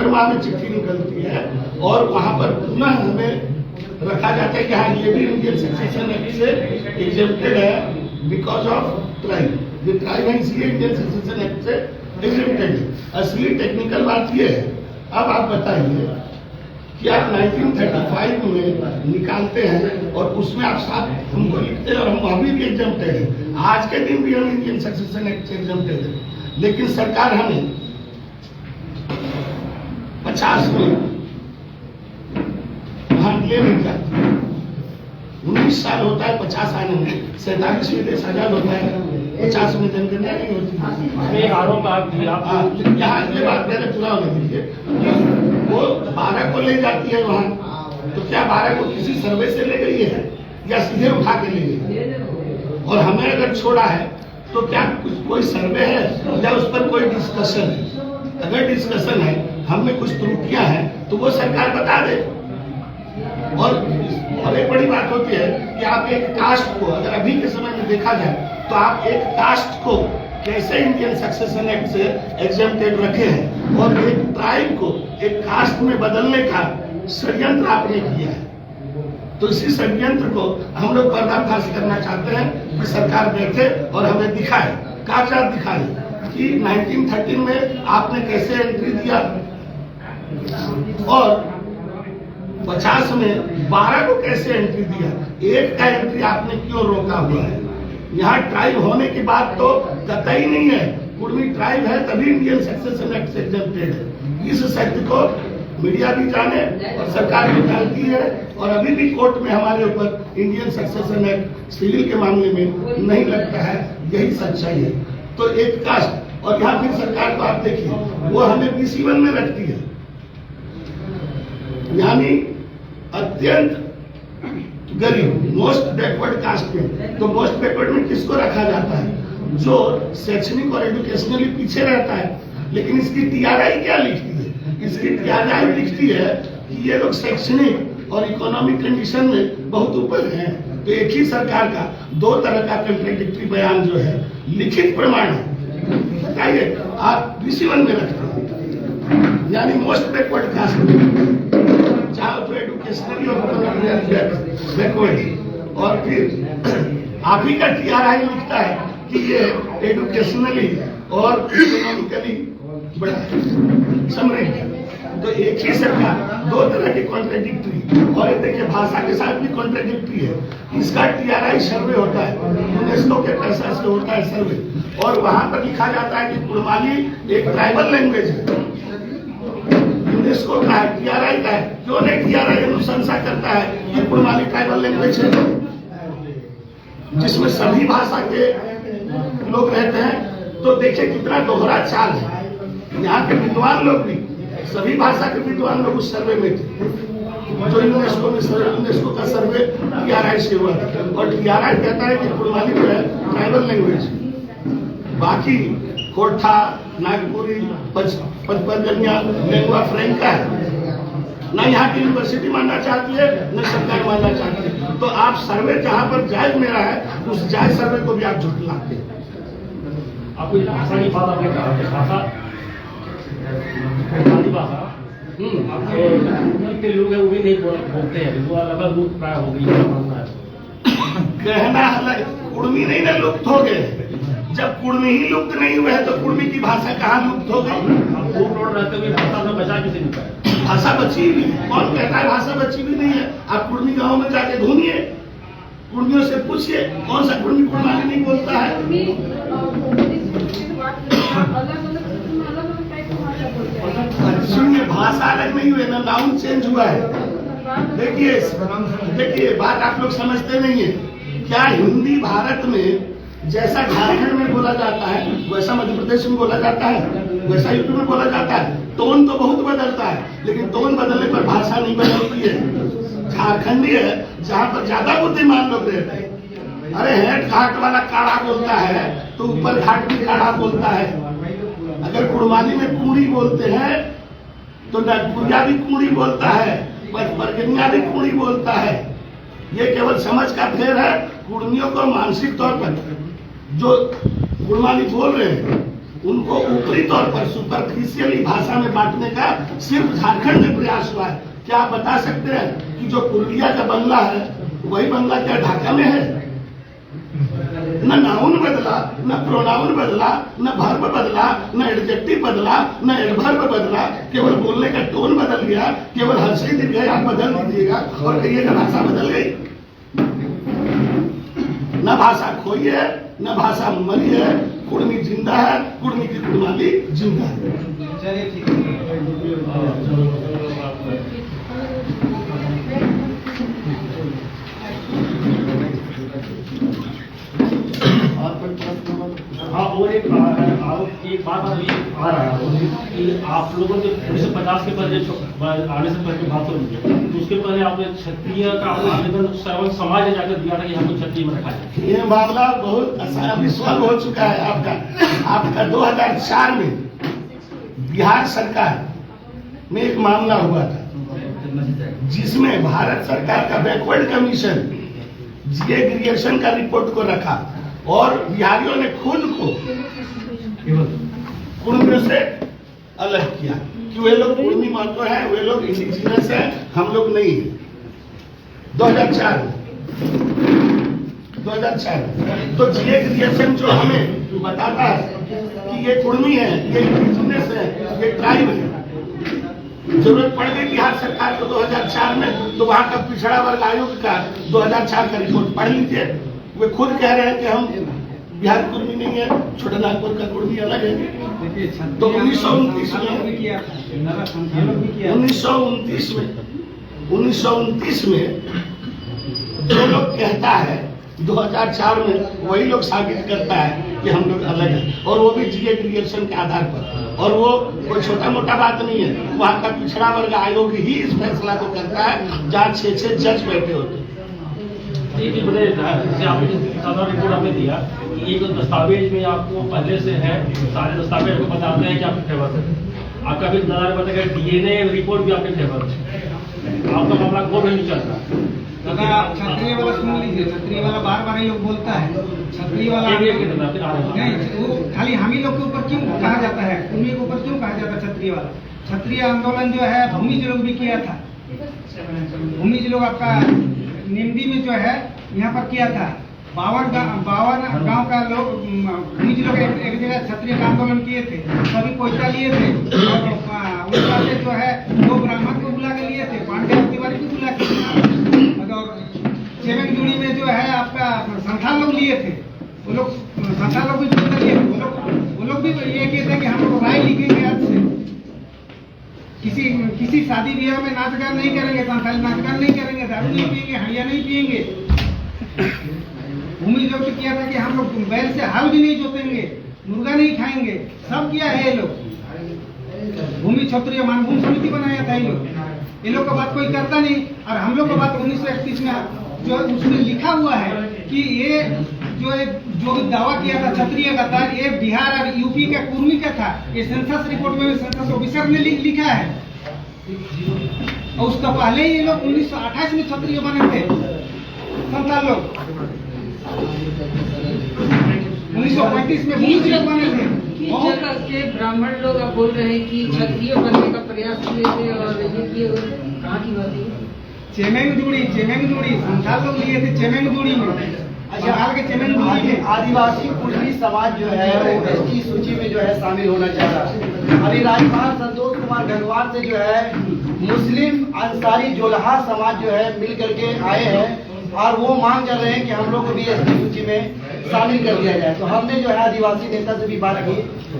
माह में चिट्ठी निकलती है और वहां पर पुनः हमें रखा जाता है कि हाँ ये भी इंडियन सक्सेशन एक्ट से एग्जेम्प्टेड है बिकॉज ऑफ ट्राइब। ये ट्राइब है इसलिए इंडियन सक्सेशन एक्ट से एग्जेम्प्टेड है। असली टेक्निकल बात ये है। अब आप बताइए कि आप 1935 में निकालते हैं और उसमें आप साथ हमको लिखते हैं और हम अभी भी एग्जेम्प्टेड है। आज के दिन भी हम इंडियन सक्सेशन एक्ट से एग्जेम्प्टेड है, लेकिन सरकार हमें 50 में ले नहीं जाती। 19 साल होता है 50 आने में, 47 में देश आजाद होता है, 50 में जनगणना नहीं होती। एक आरोप आप यहाँ ये बात मेरे पूरा होने दीजिए कि वो 12 को ले जाती है वहाँ, तो क्या 12 को किसी सर्वे से ले गई है या सीधे उठा के ले गई? और हमें अगर छोड़ा है तो क्या कोई सर्वे है या उस पर कोई डिस्कशन है? अगर डिस्कशन है, हमें कुछ त्रुटियां हैं तो वो सरकार बता दे। और एक बड़ी बात होती है कि आप एक कास्ट को, अगर अभी के समय में देखा जाए तो आप एक कास्ट को कैसे इंडियन सक्सेशन एक्ट से एग्जेम्प्टेड रखे हैं और एक ट्राइब को एक कास्ट में बदलने का षड्यंत्र आपने किया है। तो इसी षड्यंत्र को हम लोग पर्दाफाश करना चाहते हैं कि सरकार बैठे और हमें दिखाए, कागजात दिखाए कि 1913 में आपने कैसे एंट्री दिया और 50 में 12 को कैसे एंट्री दिया, एक का एंट्री आपने क्यों रोका हुआ है? यहाँ ट्राइब होने की बात तो कतई नहीं है। कुर्मी ट्राइब है तभी इंडियन सक्सेशन एक्ट से एग्जेम्प्टेड है। इस सत्य को मीडिया भी जाने और सरकार भी जानती है और अभी भी कोर्ट में हमारे ऊपर इंडियन सक्सेशन एक्ट सिविल के मामले में नहीं लगता है, यही सच्चाई है। तो एक कास्ट, और यहाँ फिर सरकार को आप देखिए वो हमें BC1 में रखती है, यानी अत्यंत गरीब मोस्ट बैकवर्ड कास्ट में। तो मोस्ट बैकवर्ड में किसको रखा जाता है? जो शैक्षणिक और एजुकेशनली पीछे रहता है, लेकिन इसकी टीआरआई क्या लिखती है? इसकी टीआरआई लिखती है कि ये लोग शैक्षणिक और इकोनॉमिक कंडीशन में बहुत ऊपर हैं। तो एक ही सरकार का दो तरह का कंट्राडिक्टरी बयान जो है, लिखित प्रमाण है, बताइए आप रिसीवन में रखते हैं, यानी मोस्ट बैकवर्ड कास्ट, जहाँ तो एजुकेशनली और बैकवर्ड, और फिर आप ही का टीआरआई लिखता है कि ये एजुकेशनली और इकोनॉमिकली बड़ा समृद्ध है। तो एक ही सरकार दो तरह की कॉन्ट्रेडिक्टरी, और ये देखिए भाषा के साथ भी कॉन्ट्रेडिक्टरी है। इसका टीआरआई सर्वे होता है, यूनेस्को के पैसा से होता है सर्वे, और वहां पर लिखा जाता है कि कुड़माली एक ट्राइबल लैंग्वेज है। यूनेस्को का है, टीआरआई का है, क्यों नहीं टीआरआई अनुशंसा करता है कि कुड़माली ट्राइबल लैंग्वेज है, जिसमें सभी भाषा के लोग रहते हैं। तो देखिए कितना दोहरा चाल है। यहाँ के विद्वान लोग भी, सभी भाषा के विद्वान लोग उस सर्वे में थे, जो यूनेस्को का सर्वे टीआरआई से हुआ था, और टीआरआई कहता है कि कुड़माली जो है ट्राइबल लैंग्वेज। बाकी कोठा, नागपुरी, पचपदनिया लेंगुआ फ्रैंका है, ना यहाँ की यूनिवर्सिटी मानना चाहती है, न सरकार मानना चाहती है। तो आप सर्वे जहाँ पर जायज में रहा है, उस जायज सर्वे को भी आप झुठलाते हैं। आपको भाषा की बात आपने कहा कि भाषा के लोग हैं वो भी नहीं बोलते हैं, वो अलग लुप्त प्राय हो गई, क्या मानना है? कहना अलग, कुड़मी नहीं ना लुप्त हो गए। जब कुड़मी ही लुप्त नहीं हुए हैं तो कुड़मी की भाषा कहाँ लुप्त हो गई? वो रोड रहते हुए भाषा में बचा किसे नहीं पाए? भाषा बची भी, कौन कहता है भाषा बची भी नहीं है? आप कुड़मी गांव में जाके ढूंढिए, कुड़मियों से पूछिए कौन सा कुड़मी कुड़माली नहीं बोलता है। सुनिए, भाषा अलग नहीं हुई ना, नाउन चेंज हुआ है। देखिए बात आप लोग समझते नहीं है। क्या हिंदी भारत में जैसा झारखंड में बोला जाता है, वैसा मध्य प्रदेश में बोला जाता है, वैसा यूपी में बोला जाता है? टोन तो बहुत बदलता है, लेकिन टोन बदलने पर भाषा नहीं बदलती है। झारखंडी है जहाँ पर ज्यादा बुद्धिमान लोग रहते हैं। अरे हेड घाट वाला काढ़ा बोलता है तो ऊपर घाट भी काढ़ा बोलता है। अगर कुड़माली में कूड़ी बोलते हैं तो नागपुरिया भी कूड़ी बोलता है, पचपदनिया भी कूड़ी बोलता है। ये केवल समझ का फेर है। कुड़मियों को मानसिक तौर पर जो कुड़माली बोल रहे हैं, उनको ऊपरी तौर पर सुपरफिशियली भाषा में बांटने का सिर्फ झारखंड में प्रयास हुआ है। क्या आप बता सकते हैं कि जो पुरुलिया का बंगला है, वही बंगला क्या ढाका में है? न नाउन बदला, न प्रोनाउन बदला, न वर्ब बदला, न एडजेक्टिव बदला, न एडवर्ब बदला, केवल बोलने का टोन बदल गया। केवल हंसी दीजिए, आप बदल दीजिएगा और कहिएगा भाषा बदल गई। न भाषा खोई है, न भाषा मरी है। कुड़मी जिंदा है, कुड़मी की कुड़माली जिंदा है। चलिए ठीक है। हाँ, और एक बात अभी आ रहा है कि आप लोगों ने 1950 के पहले आने से पहले बात हो रही है, तो उसके पहले आपने क्षत्रिय का आवेदन श्रवण समाज ने जाकर दिया था कि हमको क्षत्रिय में रखा जाए। ये मामला बहुत अभी सॉल्व हो चुका है। आपका 2004 में बिहार सरकार में एक मामला हुआ था, जिसमें भारत सरकार का बैकवर्ड कमीशन जीए ग्रेजुएशन का रिपोर्ट को रखा, और बिहारियों ने खुद को कुड़मियों से अलग किया कि वे लोग कुड़मी महत्व है, वे लोग इंडिजिनस है, हम लोग नहीं है। 2004 तो जीए ग्रेजुएशन जो हमें बताता है कि ये कुड़मी है, ये इंडिजिनस है, ये ट्राइब है। जरूरत पड़ गई बिहार सरकार को 2004 में, तो वहां का पिछड़ा वर्ग आयोग का 2004 का रिपोर्ट पढ़ लीजिए। वे खुद कह रहे हैं कि हम बिहार कुर्मी नहीं है, छोटा नागपुर का कुर्मी अलग है। तो 1929 में जो लोग कहता है 2004 में, वही लोग साबित करता है कि हम लोग अलग हैं, और वो भी जीए ग्रेजुएशन के आधार पर। और वो कोई छोटा मोटा बात नहीं है। वहाँ का पिछड़ा वर्ग आयोग ही इस फैसला को करता है, जहाँ 6 जज बैठे होते हैं। एक बड़े जैसे आपने साधारण रिपोर्ट आपने दिया कि एक दस्तावेज में आपको पहले से है, सारे दस्तावेज को बताते हैं कि आपके फेवर है। आपका भी दादा बताया डीएनए रिपोर्ट भी आपके फेवर है, आपका मामला कोर्ट में नहीं चल रहा। दादा आप क्षत्रिय वाला सुन लीजिए, क्षत्रिय वाला बार बार ये लोग बोलता है, क्षत्रिय वाला नहीं, वो खाली हम ही लोग के ऊपर क्यों कहा जाता है, कुर्मी के ऊपर क्यों कहा जाता है क्षत्रिय वाला? क्षत्रिय आंदोलन जो है भूमिज लोग भी किया था, भूमिज लोग आपका निम्दी में जो है यहाँ पर किया था। 52 गांव का लोग भूमिज लोग एक जगह क्षत्रिय का आंदोलन किए थे, सभी कोयता लिए थे और उसका से जो है 2 ब्राह्मण को बुला के लिए थे, पांडे और तिवारी को बुला के, और चेमेंगजुड़ी में जो है आपका संथाल लोग लिए थे, वो लोग संथाल लोग भी कोयता लिए थे, वो लोग भी ये कहते हैं कि हम लोग राय लिखेंगे आज से किसी शादी ब्याह में नाच गान नहीं करेंगे, संथाली नाच गान नहीं करेंगे, दारू नहीं पिएंगे, हड़िया नहीं पिएंगे। भूमि लोग तो किया था कि हम लोग बैल से हल भी नहीं जोतेंगे, मुर्गा नहीं खाएंगे, सब किया है ये लोग। भूमि क्षत्रिय मानभूमि समिति बनाया था ये लोग का बात कोई करता नहीं। और हम लोग का बात 1931 में जो उसमें लिखा हुआ है कि ये जो दावा किया था क्षत्रिय का था, ये बिहार और यूपी का कुर्मी का था। ये सेंसस रिपोर्ट में सेंसस ऑफिसर ने लिखा है। और उसका पहले ये लोग 1928 में क्षत्रिय बने थे संथाल लोग, 1935 में भूमि लोग बने थे। जगह के ब्राह्मण लोग अब बोल रहे हैं कि क्षत्रिय बनने का प्रयास किए थे और ये किए, कहाँ की बात है? चेमेंगजुड़ी संथाल लोग लिए थे चेमेंगजुड़ी में। अच्छा, के आदिवासी कुर्मी समाज जो है वो एसटी सूची में जो है शामिल होना चाह रहा है। अभी राज्यपाल संतोष कुमार गंगवार से जो है मुस्लिम अंसारी जोलहा समाज जो है मिल करके आए हैं और वो मांग कर रहे हैं कि हम लोग को भी एसटी सूची में शामिल कर दिया जाए। तो हमने जो है आदिवासी नेता से भी बात की,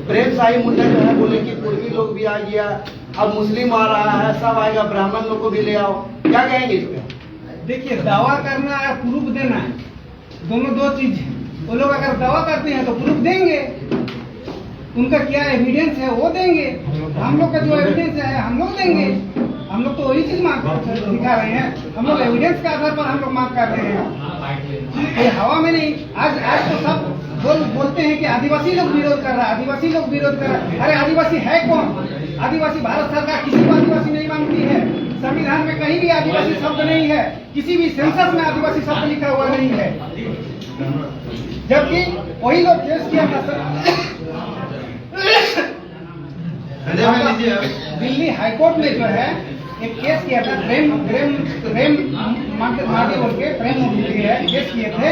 प्रेम साही मुंडा जो है बोले कि कुर्मी लोग भी आ गया, अब मुस्लिम आ रहा है, सब आएगा, ब्राह्मण लोग को भी ले आओ, क्या कहेंगे इस पे? देखिए, दावा करना है, प्रूफ देना है, दोनों दो चीज है। वो लोग अगर दावा करते हैं तो प्रूफ देंगे, उनका क्या एविडेंस है वो देंगे। हम लोग का जो एविडेंस है हम लोग देंगे। हम लोग तो वही चीज दिखा रहे हैं, हम लोग एविडेंस के आधार पर हम लोग मांग कर रहे हैं, ये हवा में नहीं। आज तो सब बोलते हैं कि आदिवासी लोग विरोध कर रहा है, आदिवासी लोग विरोध कर रहा है। अरे आदिवासी है कौन? आदिवासी भारत सरकार किसी को आदिवासी नहीं मानती है, संविधान में कहीं भी आदिवासी शब्द नहीं है, किसी भी सेंसस में आदिवासी शब्द लिखा हुआ नहीं है। जबकि वही लोग केस किया था दिल्ली हाईकोर्ट में जो है एक केस किया था, प्रेम माटी बोल के प्रेम है, केस किए थे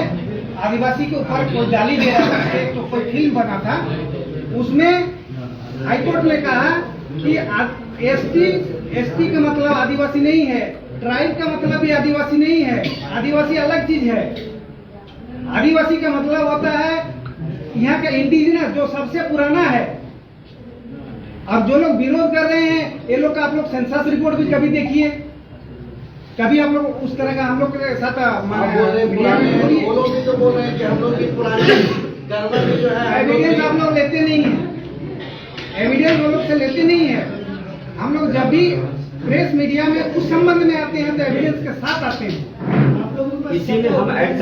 आदिवासी के ऊपर। कोई गाली दे रहा था, तो कोई फिल्म बना था, उसमें हाईकोर्ट ने कहा कि एसटी का मतलब आदिवासी नहीं है, ट्राइब का मतलब भी आदिवासी नहीं है, आदिवासी अलग चीज है। आदिवासी का मतलब होता है यहाँ का इंडिजिनस, जो सबसे पुराना है। और जो लोग विरोध कर रहे हैं ये लोग का आप लोग सेंसस रिपोर्ट भी कभी देखिए, कभी आप लोग उस तरह का हम लोग के साथ वो लोग भी तो बोल रहे हैं कि हम लोग भी पुराने जो है एविडेंस आप लोग लेते नहीं है, एविडेंस वो लोग से लेते नहीं है। हम लोग जब भी प्रेस मीडिया में उस संबंध में आते हैं तो एविडेंस के साथ आते हैं। इसी में हम ऐड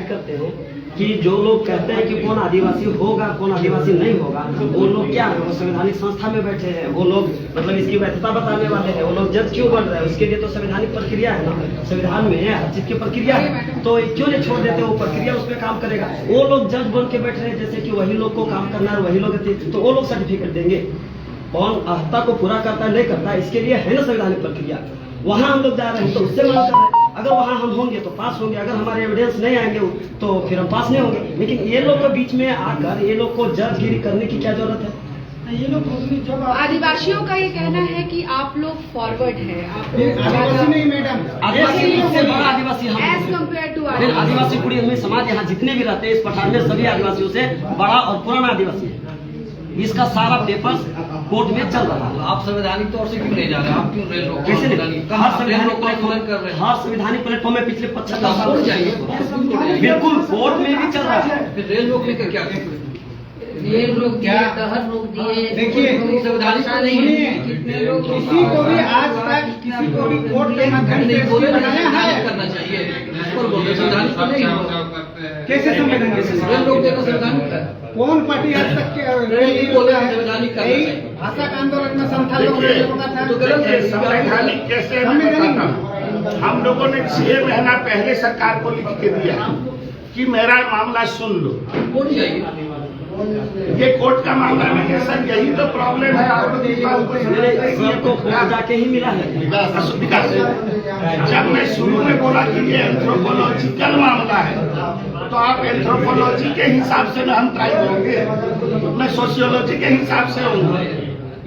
करते हैं कि जो लोग कहते हैं कि कौन आदिवासी होगा कौन आदिवासी नहीं होगा, वो लोग क्या है, वो संवैधानिक संस्था में बैठे हैं, वो लोग मतलब इसकी वैधता बताने वाले हैं। वो लोग जज क्यों बन रहे हैं? उसके लिए तो संवैधानिक प्रक्रिया है ना, संविधान में है, हर चीज की प्रक्रिया है, तो क्यों नहीं छोड़ देते? वो प्रक्रिया उसमें काम करेगा। वो लोग जज बन के बैठ रहे हैं जैसे कि वही लोग को काम करना है, वही लोग, तो वो लोग सर्टिफिकेट देंगे। कौन अहर्ता को पूरा करता है नहीं करता है, इसके लिए है ना संवैधानिक प्रक्रिया। वहाँ हम लोग जा रहे हैं तो उससे मांग कर रहे हैं। अगर वहाँ हम होंगे तो पास होंगे, अगर हमारे एविडेंस नहीं आएंगे तो फिर हम पास नहीं होंगे। लेकिन ये लोग के बीच में आकर ये लोग को जजगिरी करने की क्या जरूरत है? ये लोग आदिवासियों का ये कहना है कि आप लोग फॉरवर्ड है, आप आदिवासी नहीं मैडम, आदिवासी सबसे बड़ा आदिवासी हम एज कम्पेयर टू आदिवासी पूरी समाज यहाँ जितने भी रहते हैं इस पठार में सभी आदिवासियों से बड़ा और पुराना आदिवासी है। इसका सारा पेपर कोर्ट में चल रहा है। आप संवैधानिक तौर से क्यों नहीं जा रहे? आप क्यों रेल रोको? कैसे नहीं? हर संवैधानिक प्लेटफॉर्म में पिछले 75 साल जाइए, बिल्कुल कोर्ट में भी चल रहा है। फिर रेल रोकने का क्या? जेल रोक दिया, क्या? दहर रोक दिए, देखिए, संविधानिक नहीं सुनिए, है। कितने लोग किसी को भी आज तक किसी को भी कोर्ट के माध्यम से बोले ST बनाया है? करना चाहिए, उस पर बोले संविधानिक तो नहीं हो। कैसे संवैधानिक? जेल रोक देना संविधानिक है। कौन पार्टी आज तक नहीं बोला है संवैधानिक करना यही चाहिए। भाषा का आंदोलन में संथाल लोग देखिए, होता था तो गलत है। संवैधानिक कैसे है मैं बताता हूं। हम लोगों ने 6 महीना पहले सरकार को लिख के दिया कि मेरा मामला सुन लो। कोर्ट जाइए। ये कोर्ट का मामला नहीं है सर, यही तो प्रॉब्लम है। आप लोग इस बात को सबको कोर्ट जाके ही मिला है। विकास, जब मैं शुरू में बोला कि ये एंथ्रोपोलॉजिकल मामला है, तो आप एंथ्रोपोलॉजी के हिसाब से ना हम ट्राई होंगे, मैं सोशियोलॉजी के हिसाब से होंगे,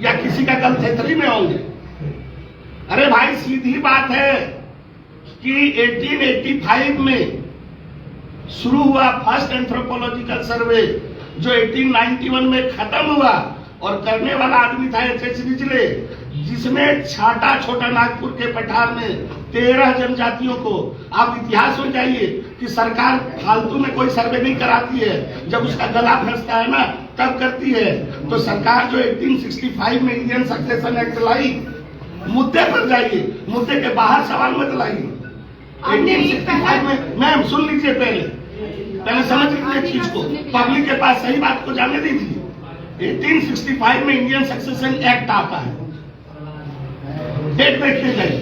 या किसी का गलथेतरी में होंगे। अरे भाई सीधी बात है कि 1885 में शुरू हुआ फर्स्ट एंथ्रोपोलॉजिकल सर्वे, जो 1891 में खत्म हुआ, और करने वाला आदमी था एच.एच. रिजले, जिसमें छाटा छोटा नागपुर के पठार में 13 जनजातियों को, आप इतिहास में जाइए कि सरकार फालतू में कोई सर्वे नहीं कराती है, जब उसका गला फंसता है ना तब करती है। तो सरकार जो 1865 में इंडियन सक्सेशन एक्ट लाई, मुद्दे पर जाइए, मुद्दे के बाहर सवाल मत लाइए। 1865 में, मैम सुन लीजिए, पहले समझ लीजिए चीज को, पब्लिक के पास सही बात को जाने दीजिए। 1865 में इंडियन सक्सेशन एक्ट आता है, डेट देखिए जाइए।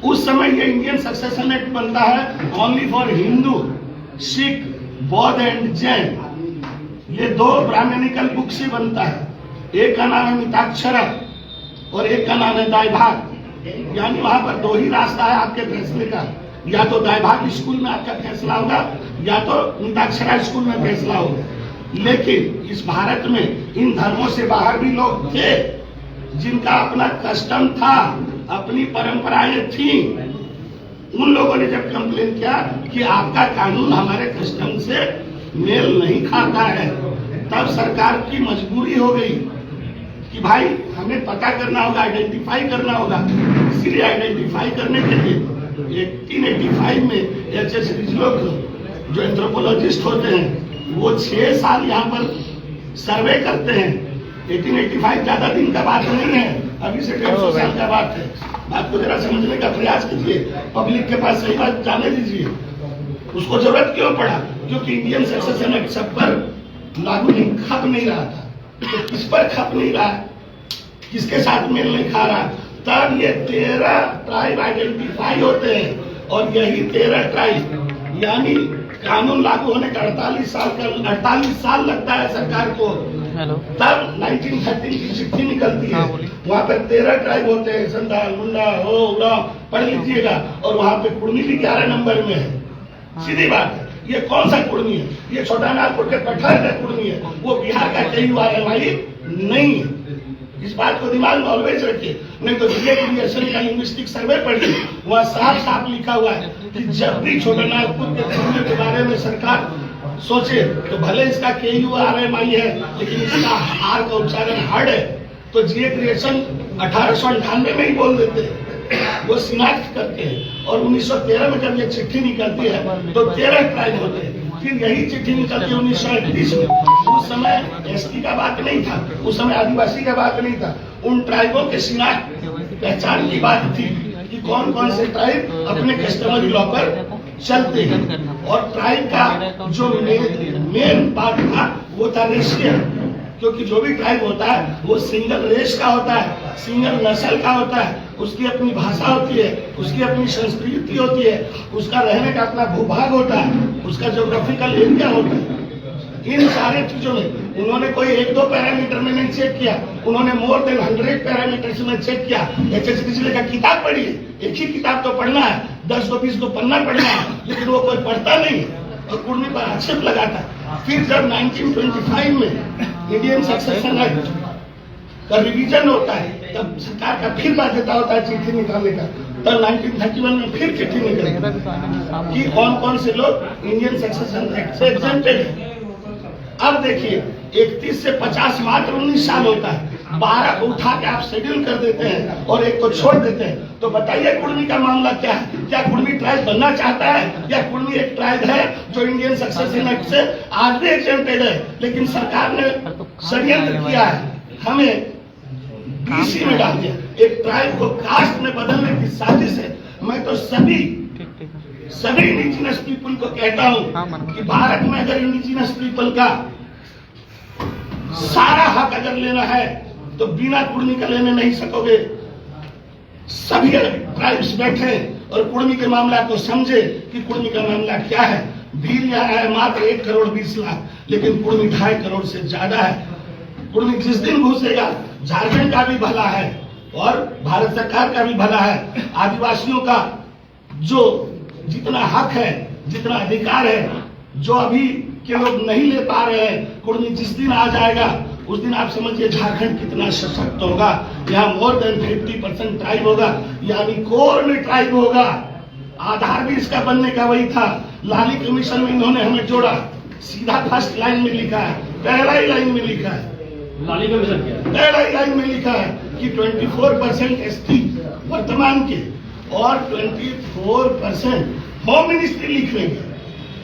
उस समय ये इंडियन सक्सेशन एक्ट बनता है ओनली फॉर हिंदू, सिख, बौद्ध एंड जैन। ये 2 ब्राह्मणिकल बुक से बनता है। एक का नाम है मिताक्षरा और एक का नाम है दायभाग। यानी वहां पर 2 ही रास्ता है आपके फैसले का, या तो दायभाग स्कूल में आपका फैसला होगा, या तो मिताक्षरा स्कूल में फैसला होगा। लेकिन इस भारत में इन धर्मों से बाहर भी लोग थे, जिनका अपना कस्टम था, अपनी परंपराएं थी। उन लोगों ने जब कंप्लेन किया कि आपका कानून हमारे कस्टम से मेल नहीं खाता है, तब सरकार की मजबूरी हो गई कि भाई हमें पता करना होगा, आइडेंटिफाई करना होगा। इसीलिए आइडेंटिफाई करने के लिए 1885 में एच.एच. रिजलो जो एंथ्रोपोलॉजिस्ट होते हैं, वो 6 साल यहाँ पर सर्वे करते हैं। 1885 ज्यादा दिन का बात नहीं है, अभी से 150 साल का बात है। बात को जरा समझने का प्रयास कीजिए, पब्लिक के पास सही बात जाने दीजिए। उसको जरूरत क्यों पड़ा? क्योंकि इंडियन सक्सेशन एक्ट सब पर लागू नहीं, खप नहीं रहा था। तो किस पर खप नहीं रहा, किसके साथ मेल नहीं खा रहा, तब ये 13 ट्राइब आइडेंटिफाई होते हैं। और यही 13 ट्राइब, यानी कानून लागू होने का 48 साल लगता है सरकार को। तब 1913 की चिट्ठी निकलती है, वहाँ पे 13 ट्राइब होते हैं, संथाल, मुंडा, हो, उरांव, पढ़ लीजिएगा। और वहाँ पे कुर्मी भी 11 नंबर में है। सीधी बात है, ये कौन सा कुर्मी है? ये छोटा नागपुर के पठार का कुर्मी है, वो बिहार का KURMI नहीं है। इस बात को दिमाग में ऑलवेज रखिए, नहीं तो क्रिएशन का लिंग्विस्टिक सर्वे पढ़िए, वहाँ साफ साफ लिखा हुआ है कि जब भी छोटा नागपुर के कुर्मी के बारे में सरकार सोचे तो भले इसका KURMI है, लेकिन इसका हार का उच्चारण हड़ है, तो जीए क्रिएशन 1898 में ही बोल देते हैं, वो शिनाख्त करते हैं। और 1913 में जब ये चिट्ठी निकलती है तो 13 ट्राइब होते हैं। फिर यही चिट्ठी निकलती है 1938 में। उस समय ST का बात नहीं था, उस समय आदिवासी का बात नहीं था, उन ट्राइबों के शिनाख्त पहचान की बात थी कि कौन कौन से ट्राइब अपने कस्टमरी लॉ पर चलते हैं। और ट्राइब का जो मेन पार्ट था वो था रेशियल, क्योंकि जो भी ट्राइब होता है वो सिंगल रेस का होता है, सिंगल नस्ल का होता है, उसकी अपनी भाषा होती है, उसकी अपनी संस्कृति होती है, उसका रहने का अपना भूभाग होता है, उसका ज्योग्राफिकल एरिया होता है। इन सारे चीजों में उन्होंने कोई 1-2 पैरामीटर में नहीं चेक किया, उन्होंने मोर देन 100 पैरामीटर्स में चेक किया। एच.एच. रिजले का किताब पढ़िए, एक ही किताब तो पढ़ना है, 10-20 पन्ना पढ़ना है, लेकिन वो कोई पढ़ता नहीं और कुर्मी पर आक्षेप लगाता। फिर जब 1925 में इंडियन सक्सेशन एक्ट का रिवीजन होता है, तब सरकार का फिर बाध्यता होता है चिट्ठी निकालने का। तब 1931 में फिर चिट्ठी निकली कि कौन कौन से लोग इंडियन सक्सेशन एक्ट से एग्जेम्प्टेड है। अब देखिए 31 से 50 मात्र 19 साल होता है, 12 को उठा के आप शेड्यूल कर देते हैं और एक को छोड़ देते हैं। तो बताइए कुर्मी का मामला क्या है? क्या कुर्मी ट्राइब बनना चाहता है? या कुर्मी एक ट्राइब है जो इंडियन सक्सेशन एक्ट से आज भी एग्जेम्प्टेड है, लेकिन सरकार ने षड्यंत्र किया है, हमें बीसी में डाल दिया। एक ट्राइब को कास्ट में बदलने की साजिश है। मैं तो सभी इंडिजिनस पीपल को कहता हूं कि भारत में अगर इंडिजिनस पीपल का सारा हक अगर लेना है तो बिना कुर्मी का लेने नहीं सकोगे। सभी ट्राइब्स बैठे और कुर्मी के मामला को समझे कि कुर्मी का मामला क्या है। भीड़ यहाँ है मात्र 1 करोड़ 20 लाख, लेकिन कुर्मी 2.5 करोड़ से ज्यादा है। कुर्मी जिस दिन घुसेगा झारखंड का भी भला है और भारत सरकार का भी भला है। आदिवासियों का जो जितना हक है, जितना अधिकार है, जो अभी के लोग नहीं ले पा रहे हैं, कुर्मी जिस दिन आ जाएगा उस दिन आप समझिए झारखंड कितना सशक्त होगा। यहाँ मोर देन 50% ट्राइब होगा, यानी कोर में ट्राइब होगा। आधार भी इसका बनने का वही था। लाली कमीशन में इन्होंने हमें जोड़ा, सीधा फर्स्ट लाइन में लिखा है, पहला ही लाइन में लिखा है, लाली कमीशन क्या है? पहला ही लाइन में लिखा है कि 24% एसटी वर्तमान के और 24% होम मिनिस्ट्री लिख रही है।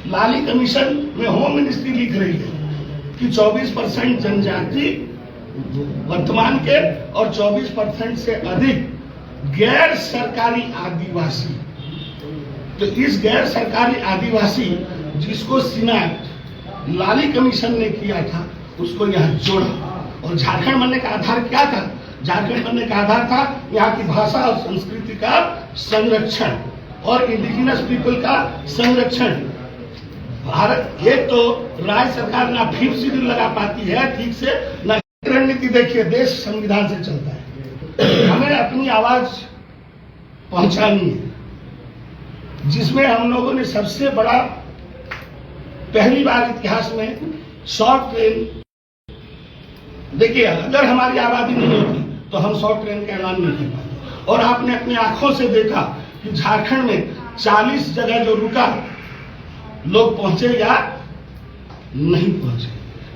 लाली कमीशन में होम मिनिस्ट्री लिख रही है कि 24% जनजाति वर्तमान के और 24% से अधिक गैर सरकारी आदिवासी। तो इस गैर सरकारी आदिवासी जिसको सिनाट लाली कमीशन ने किया था उसको यहाँ जोड़ा। और झारखंड बनने का आधार क्या था? झारखंड बनने का आधार था यहाँ की भाषा और संस्कृति का संरक्षण और इंडिजिनस पीपल का संरक्षण। भारत एक तो राज्य सरकार ना 5th शेड्यूल लगा पाती है ठीक से, ना रणनीति। देखिए देश संविधान से चलता है, हमें अपनी आवाज पहुंचानी है, जिसमें हम लोगों ने सबसे बड़ा पहली बार इतिहास में शॉर्ट ट्रेन। देखिए अगर हमारी आबादी नहीं होती तो हम शॉर्ट ट्रेन का ऐलान नहीं कर पाते। और आपने अपनी आंखों से देखा कि झारखंड में 40 जगह जो रुका लोग पहुंचे या नहीं पहुंचे।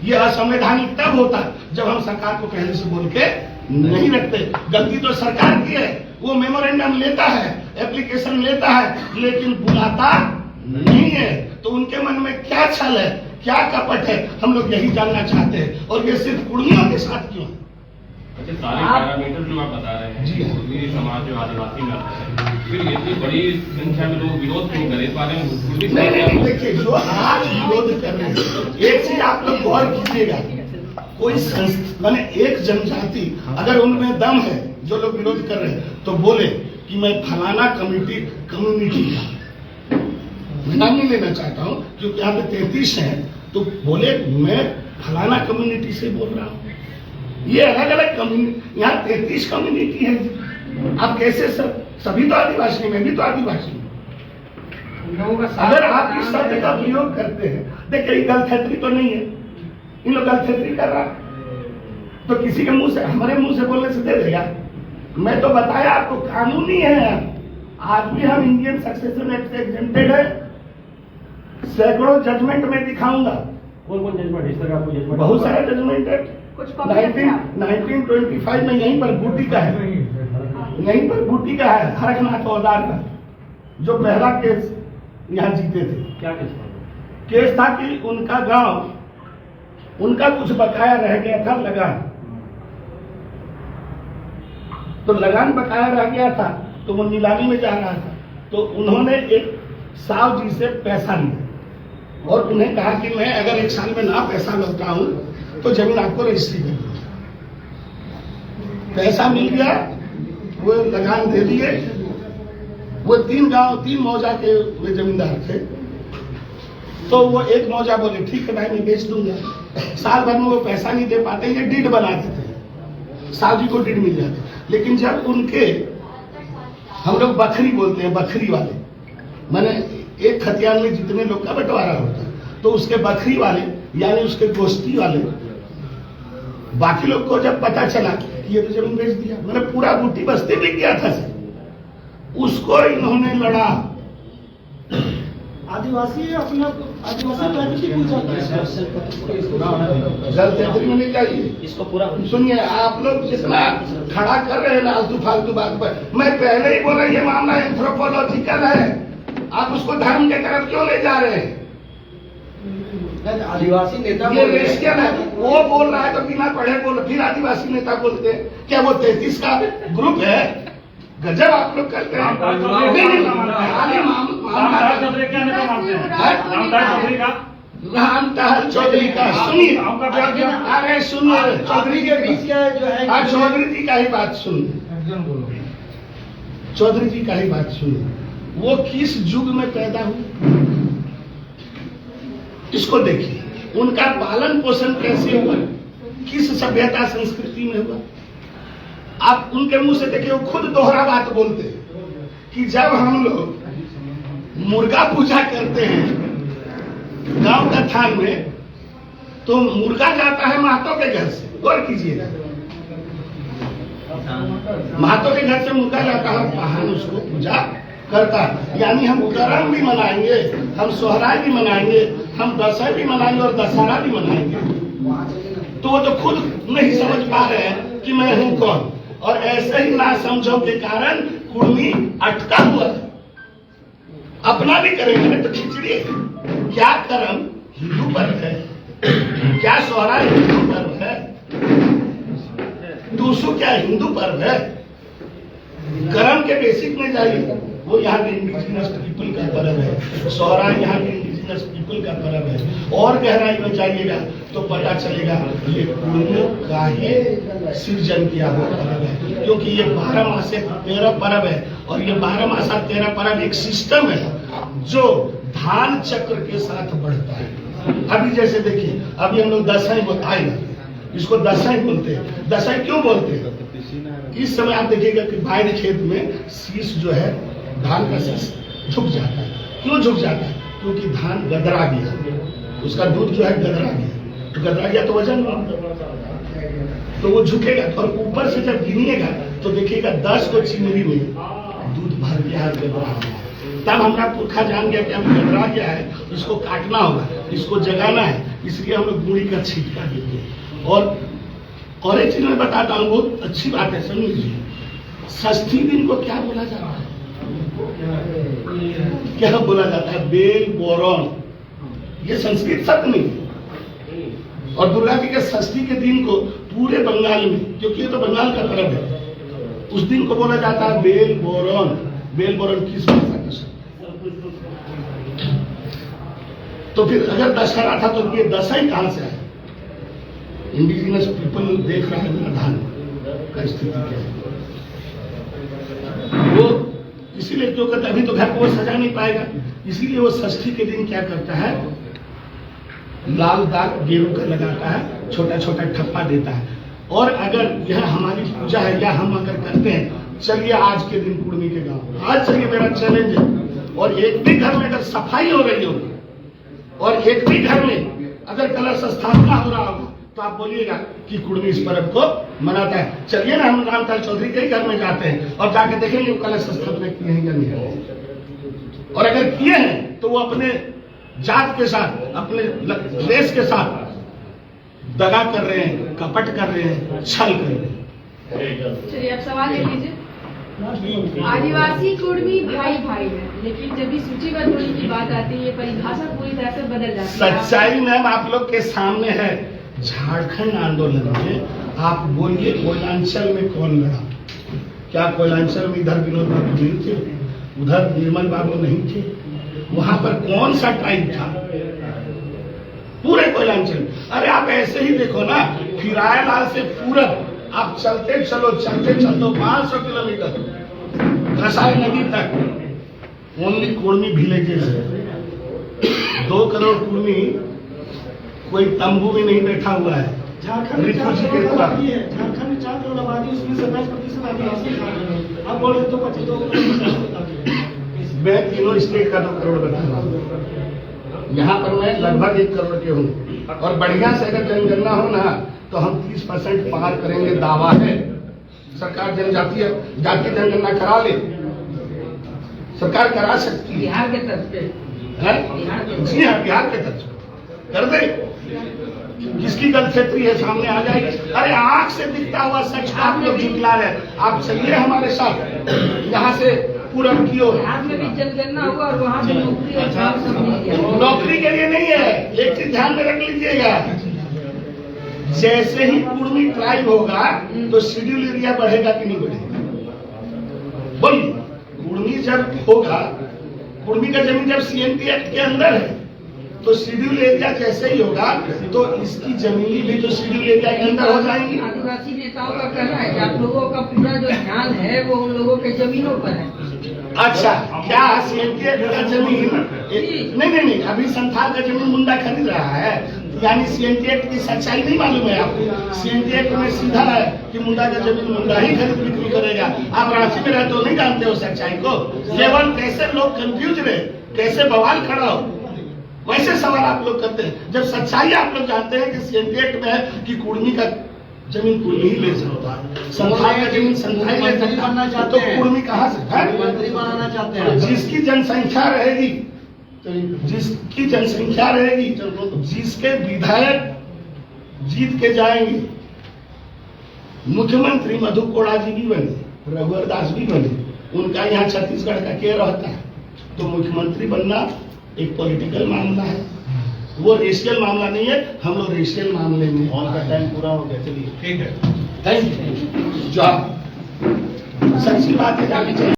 ये असंवैधानिक तब होता जब हम सरकार को पहले से बोल के नहीं रखते। गलती तो सरकार की है, वो मेमोरेंडम लेता है, एप्लीकेशन लेता है, लेकिन बुलाता नहीं है। तो उनके मन में क्या छल है, क्या कपट है, हम लोग यही जानना चाहते हैं। और ये सिर्फ कुर्मियों के साथ क्यों है? अच्छा, सारे पैरामीटर जो आप बता रहे हैं, जी हाँ। कुर्मी समाज जो आदिवासी में आता है, फिर इतनी बड़ी संख्या में लोग विरोध क्यों कर पा रहे हैं? नहीं, देखिए जो आज विरोध कर रहे हैं, एक चीज आप लोग गौर कीजिएगा, कोई माने एक जनजाति अगर उनमें दम है, जो लोग विरोध कर रहे हैं, तो बोले कि मैं फलाना कम्युनिटी का, मैं नाम नहीं लेना चाहता हूँ क्योंकि यहाँ पे 33 हैं, तो बोले मैं फलाना कम्युनिटी से बोल रहा हूँ। ये अलग अलग कम्युनिटी, यहाँ 33 कम्युनिटी है। आप कैसे सभी तो आदिवासी, मैं भी तो आदिवासी हूँ। अगर आप इस शब्द का प्रयोग करते हैं, देखिए गलथेतरी तो नहीं है, इन लोग गलथेतरी कर रहा तो किसी के मुंह से, हमारे मुंह से बोलने से दे देगा? मैं तो बताया आपको कानूनी है। आज भी हम इंडियन सक्सेशन एक्ट से एग्जेम्प्टेड है। सैकड़ों जजमेंट में दिखाऊंगा। कौन कौन जजमेंट? इस तरह कोई जजमेंट? बहुत सारे जजमेंट है। 1925 में यहीं पर बूटी का है, यहीं पर बूटी का है, हरकनाथ औजार का, जो पहला केस यहाँ जीते थे। क्या केस? केस था कि उनका गांव, उनका कुछ बकाया रह गया था लगान, तो लगान बकाया रह गया था, तो वो नीलामी में जा रहा था। तो उन्होंने एक साहु जी से पैसा लिया और उन्हें कहा कि मैं अगर 1 साल में ना पैसा लौटाऊं तो जमीन आपको रजिस्ट्री कर दूंगा। पैसा मिल गया, वो लगान दे दिए। वो 3 मौजा के वे जमींदार थे, तो वो एक मौजा बोले ठीक है भाई मैं बेच दूंगा। साल भर में वो पैसा नहीं दे पाते, ये डीड बनाते थे, साहु जी को डीड मिल जाते। लेकिन जब उनके, हम लोग बखरी बोलते हैं, बखरी वाले, माने एक खतियान में जितने लोग का बंटवारा होता है, तो उसके बखरी वाले यानी उसके गोष्ठी वाले, बाकी लोग को जब पता चला कि ये तो जमीन बेच दिया, मैंने पूरा बूटी बस्ती बिक गया था सर, उसको इन्होंने लड़ा। आदिवासी अपने आदिवासी प्राकृतिक ऊर्जा जल क्षेत्र में नहीं चाहिए। इसको पूरा सुनिए, आप लोग जितना खड़ा कर रहे हैं ना आलतू फालतू बात पर, मैं पहले ही बोला ये मामला एंथ्रोपोलॉजिकल है, आप उसको धर्म के तरफ क्यों ले जा रहे हैं? आदिवासी नेता ये रेशियल है, वो बोल रहा है तो बिना पढ़े बोल, फिर आदिवासी नेता बोलते हैं। क्या वो 33 का ग्रुप है? गजब आप लोग करते हैं। रामदास चौधरी क्या नेता मानते हैं? रामदास चौधरी का रामदास चौधरी का सुनिए, आपका प्यार क्या? अरे सुनिए, चौधरी के बीच का जो है हाँ, चौधरी जी का ही बात सुनिए, चौधरी जी का ही बात सुनिए। वो किस युग में पैदा हुए इसको देखिए, उनका पालन पोषण कैसे हुआ, किस सभ्यता संस्कृति में हुआ। आप उनके मुंह से देखिए, वो खुद दोहरा बात बोलते हैं कि जब हम लोग मुर्गा पूजा करते हैं गांव का थान में, तो मुर्गा जाता है महतो के घर से। गौर कीजिएगा, महतो के घर से मुर्गा जाता है, पहान उसको पूजा करता है। यानी हम करम भी मनाएंगे, हम सोहराय भी मनाएंगे, हम दशहरा भी मनाएंगे और दशहरा भी मनाएंगे। तो वो तो खुद नहीं समझ पा रहे हैं कि मैं हूं कौन, और ऐसे ही ना समझो के कारण कुर्मी अटका हुआ है। अपना भी करेंगे तो खिचड़ी है। क्या कर्म हिंदू पर्व है, क्या सोहराय हिंदू पर्व है, टूसू क्या हिंदू पर्व है? कर्म के बेसिक में जाइए, वो यहाँ के इंडिजिनस पीपल का पर्व है, सोहराय यहाँ के इंडिजिनस पीपल का पर्व है। और गहराई में जाइएगा तो पता चलेगा ये कुर्मियों का ही सृजन किया हुआ पर्व है, क्योंकि ये 12 मासे 13 पर्व है, और ये 12 मासा 13 पर्व एक सिस्टम है जो धान चक्र के साथ बढ़ता है। अभी जैसे देखिए, अभी हम लोग दशहरा बताएगा, इसको दशहरा बोलते हैं। दशहरा क्यों बोलते हैं? इस समय आप देखिएगा कि बाहर खेत में शीश जो है, धान का शीश झुक जाता है। क्यों झुक जाता है? क्योंकि धान गदरा गया, उसका दूध जो है गदरा गया, तो गदरा गया तो वजन, तो वो झुकेगा। और ऊपर से जब गिनिएगा तो देखिएगा 10 को चिमरी में दूध भर गया है, गदरा गया। तब हमारा पुरखा जान गया कि हम गदरा गया है, इसको काटना होगा, इसको जगाना है, इसलिए हम लोग गुड़ी का छिटका देते हैं। और एक चीज मैं बताता हूँ, बहुत अच्छी बात है, समझ लीजिए। षष्ठी दिन को क्या बोला जाता है? क्या बोला जाता है? बेल बोरन। ये संस्कृत शब्द नहीं। और दुर्गा जी के षष्ठी के दिन को पूरे बंगाल में, क्योंकि ये तो बंगाल का पर्व है, उस दिन को बोला जाता है बेल बोरन। बेल बोरन किस भाषा का शब्द? तो फिर अगर दशहरा था तो ये दशहरा कहां से आया? इंडिजिनस पीपल देख रहा है मेरा धान का स्थिति क्या है, वो इसीलिए क्यों करता है? अभी तो घर को वो सजा नहीं पाएगा, इसीलिए वो षष्ठी के दिन क्या करता है? लाल दाग गेहूं का लगाता है, छोटा छोटा ठप्पा देता है। और अगर यह हमारी पूजा है या हम अगर करते हैं, चलिए आज के दिन कुर्मी के गांव, आज चलिए, मेरा चैलेंज है, और एक भी घर में अगर सफाई हो रही होगी और एक भी घर में अगर कलश स्थापना हो रहा होगा, तो आप बोलिएगा कि कुर्मी इस पर्व को मनाता है। चलिए ना, हम रामदास चौधरी के घर में जाते हैं और जाके देखेंगे वो कलश स्थापना किए हैं या नहीं, और अगर किए हैं तो वो अपने जात के साथ, अपने देश के साथ दगा कर रहे हैं, कपट कर रहे हैं, छल कर रहे हैं। चलिए अब सवाल ले लीजिए। आदिवासी कुर्मी भाई भाई है, लेकिन जब भी सूचीबद्ध होने की बात आती है, ये परिभाषा पूरी तरह से बदल जाती है। सच्चाई मैम आप लोग के सामने है। झारखंड आंदोलन में आप बोलिए कोयलांचल में कौन लड़ा? क्या कोयलांचल में इधर विनोद बाबू नहीं थे, उधर निर्मल बाबू नहीं थे? वहां पर कौन सा ट्राइब था पूरे कोयलांचल में? अरे आप ऐसे ही देखो ना, फिरायलाल से पूरब आप चलते चलो 500 किलोमीटर कसाई नदी तक ओनली कुर्मी विलेजेस है। 2 करोड़ कुर्मी कोई तंबू में नहीं बैठा हुआ है। झारखंड में 4 करोड़ आबादी है, झारखंड में 4 करोड़ आबादी, उसमें 27% आदिवासी है। आप बोल रहे तो 25 मैं तीनों स्टेट का 2 करोड़ बता रहा हूँ। यहाँ पर मैं लगभग 1 करोड़ के हूँ, और बढ़िया से अगर जनगणना हो ना तो हम 30% पार करेंगे, दावा है। सरकार जनजातीय जाति जनगणना करा ले, सरकार करा सकती है। बिहार के तरफ से है? जी हाँ, बिहार के दर्ज कर दे। किसकी गलती है सामने आ जाएगी। अरे आंख से दिखता हुआ सच को आप लोग झुटला रहे हैं। आप चलिए हमारे साथ यहाँ से पूरब की ओर। बिहार में भी जनगणना हुआ और वहाँ भी नौकरी और काम सब मिल गया। नौकरी के लिए नहीं है, एक चीज ध्यान में रख लीजिएगा, जैसे ही कुर्मी ट्राइब होगा तो शेड्यूल एरिया बढ़ेगा कि नहीं बढ़ेगा? बोलिए। कुर्मी जब होगा, कुर्मी का जमीन जब सीएनटी एक्ट के अंदर है तो शेड्यूल एरिया जैसे ही होगा तो इसकी जमीनी भी तो शेड्यूल एरिया के अंदर हो जाएंगी। आदिवासी नेताओं का कहना है कि आप लोगों का पूरा जो ध्यान है वो उन लोगों के जमीनों पर है। अच्छा, क्या सीएनटी एक्ट का जमीन नहीं, अभी संथाल का जमीन मुंडा खरीद रहा है, यानी सीएनटी एक्ट की सच्चाई नहीं मालूम है आपको। सीएनटी एक्ट में सीधा है कि मुंडा का जमीन मुंडा ही खरीद बिक्री करेगा। आप रांची में रहते हो, नहीं जानते हो सच्चाई को। केवल कैसे लोग कंफ्यूज रहे, कैसे बवाल खड़ा हो, वैसे सवाल आप लोग करते हैं। जब सच्चाई आप लोग जानते हैं कि सीएनटी एक्ट में है कि कुर्मी का जमीन कुर्मी ही ले सकता है, संथाल का जमीन संथाल ले सकता है, तो कुर्मी कहाँ से मंत्री बनाना चाहते हैं। जिसकी जनसंख्या रहेगी, जिसकी जनसंख्या रहेगी, जिसके विधायक जीत के जाएंगे, मुख्यमंत्री मधु कोड़ा जी भी बने, रघुवर दास भी बने, उनका यहाँ छत्तीसगढ़ का क्या रहता है। तो मुख्यमंत्री बनना एक पॉलिटिकल मामला है, वो रेशियल मामला नहीं है। हम लोग रेशियल मामले में ऑन का टाइम पूरा हो गया, चलिए ठीक है। Thank you. जो सच्ची बात है जानी चाहिए।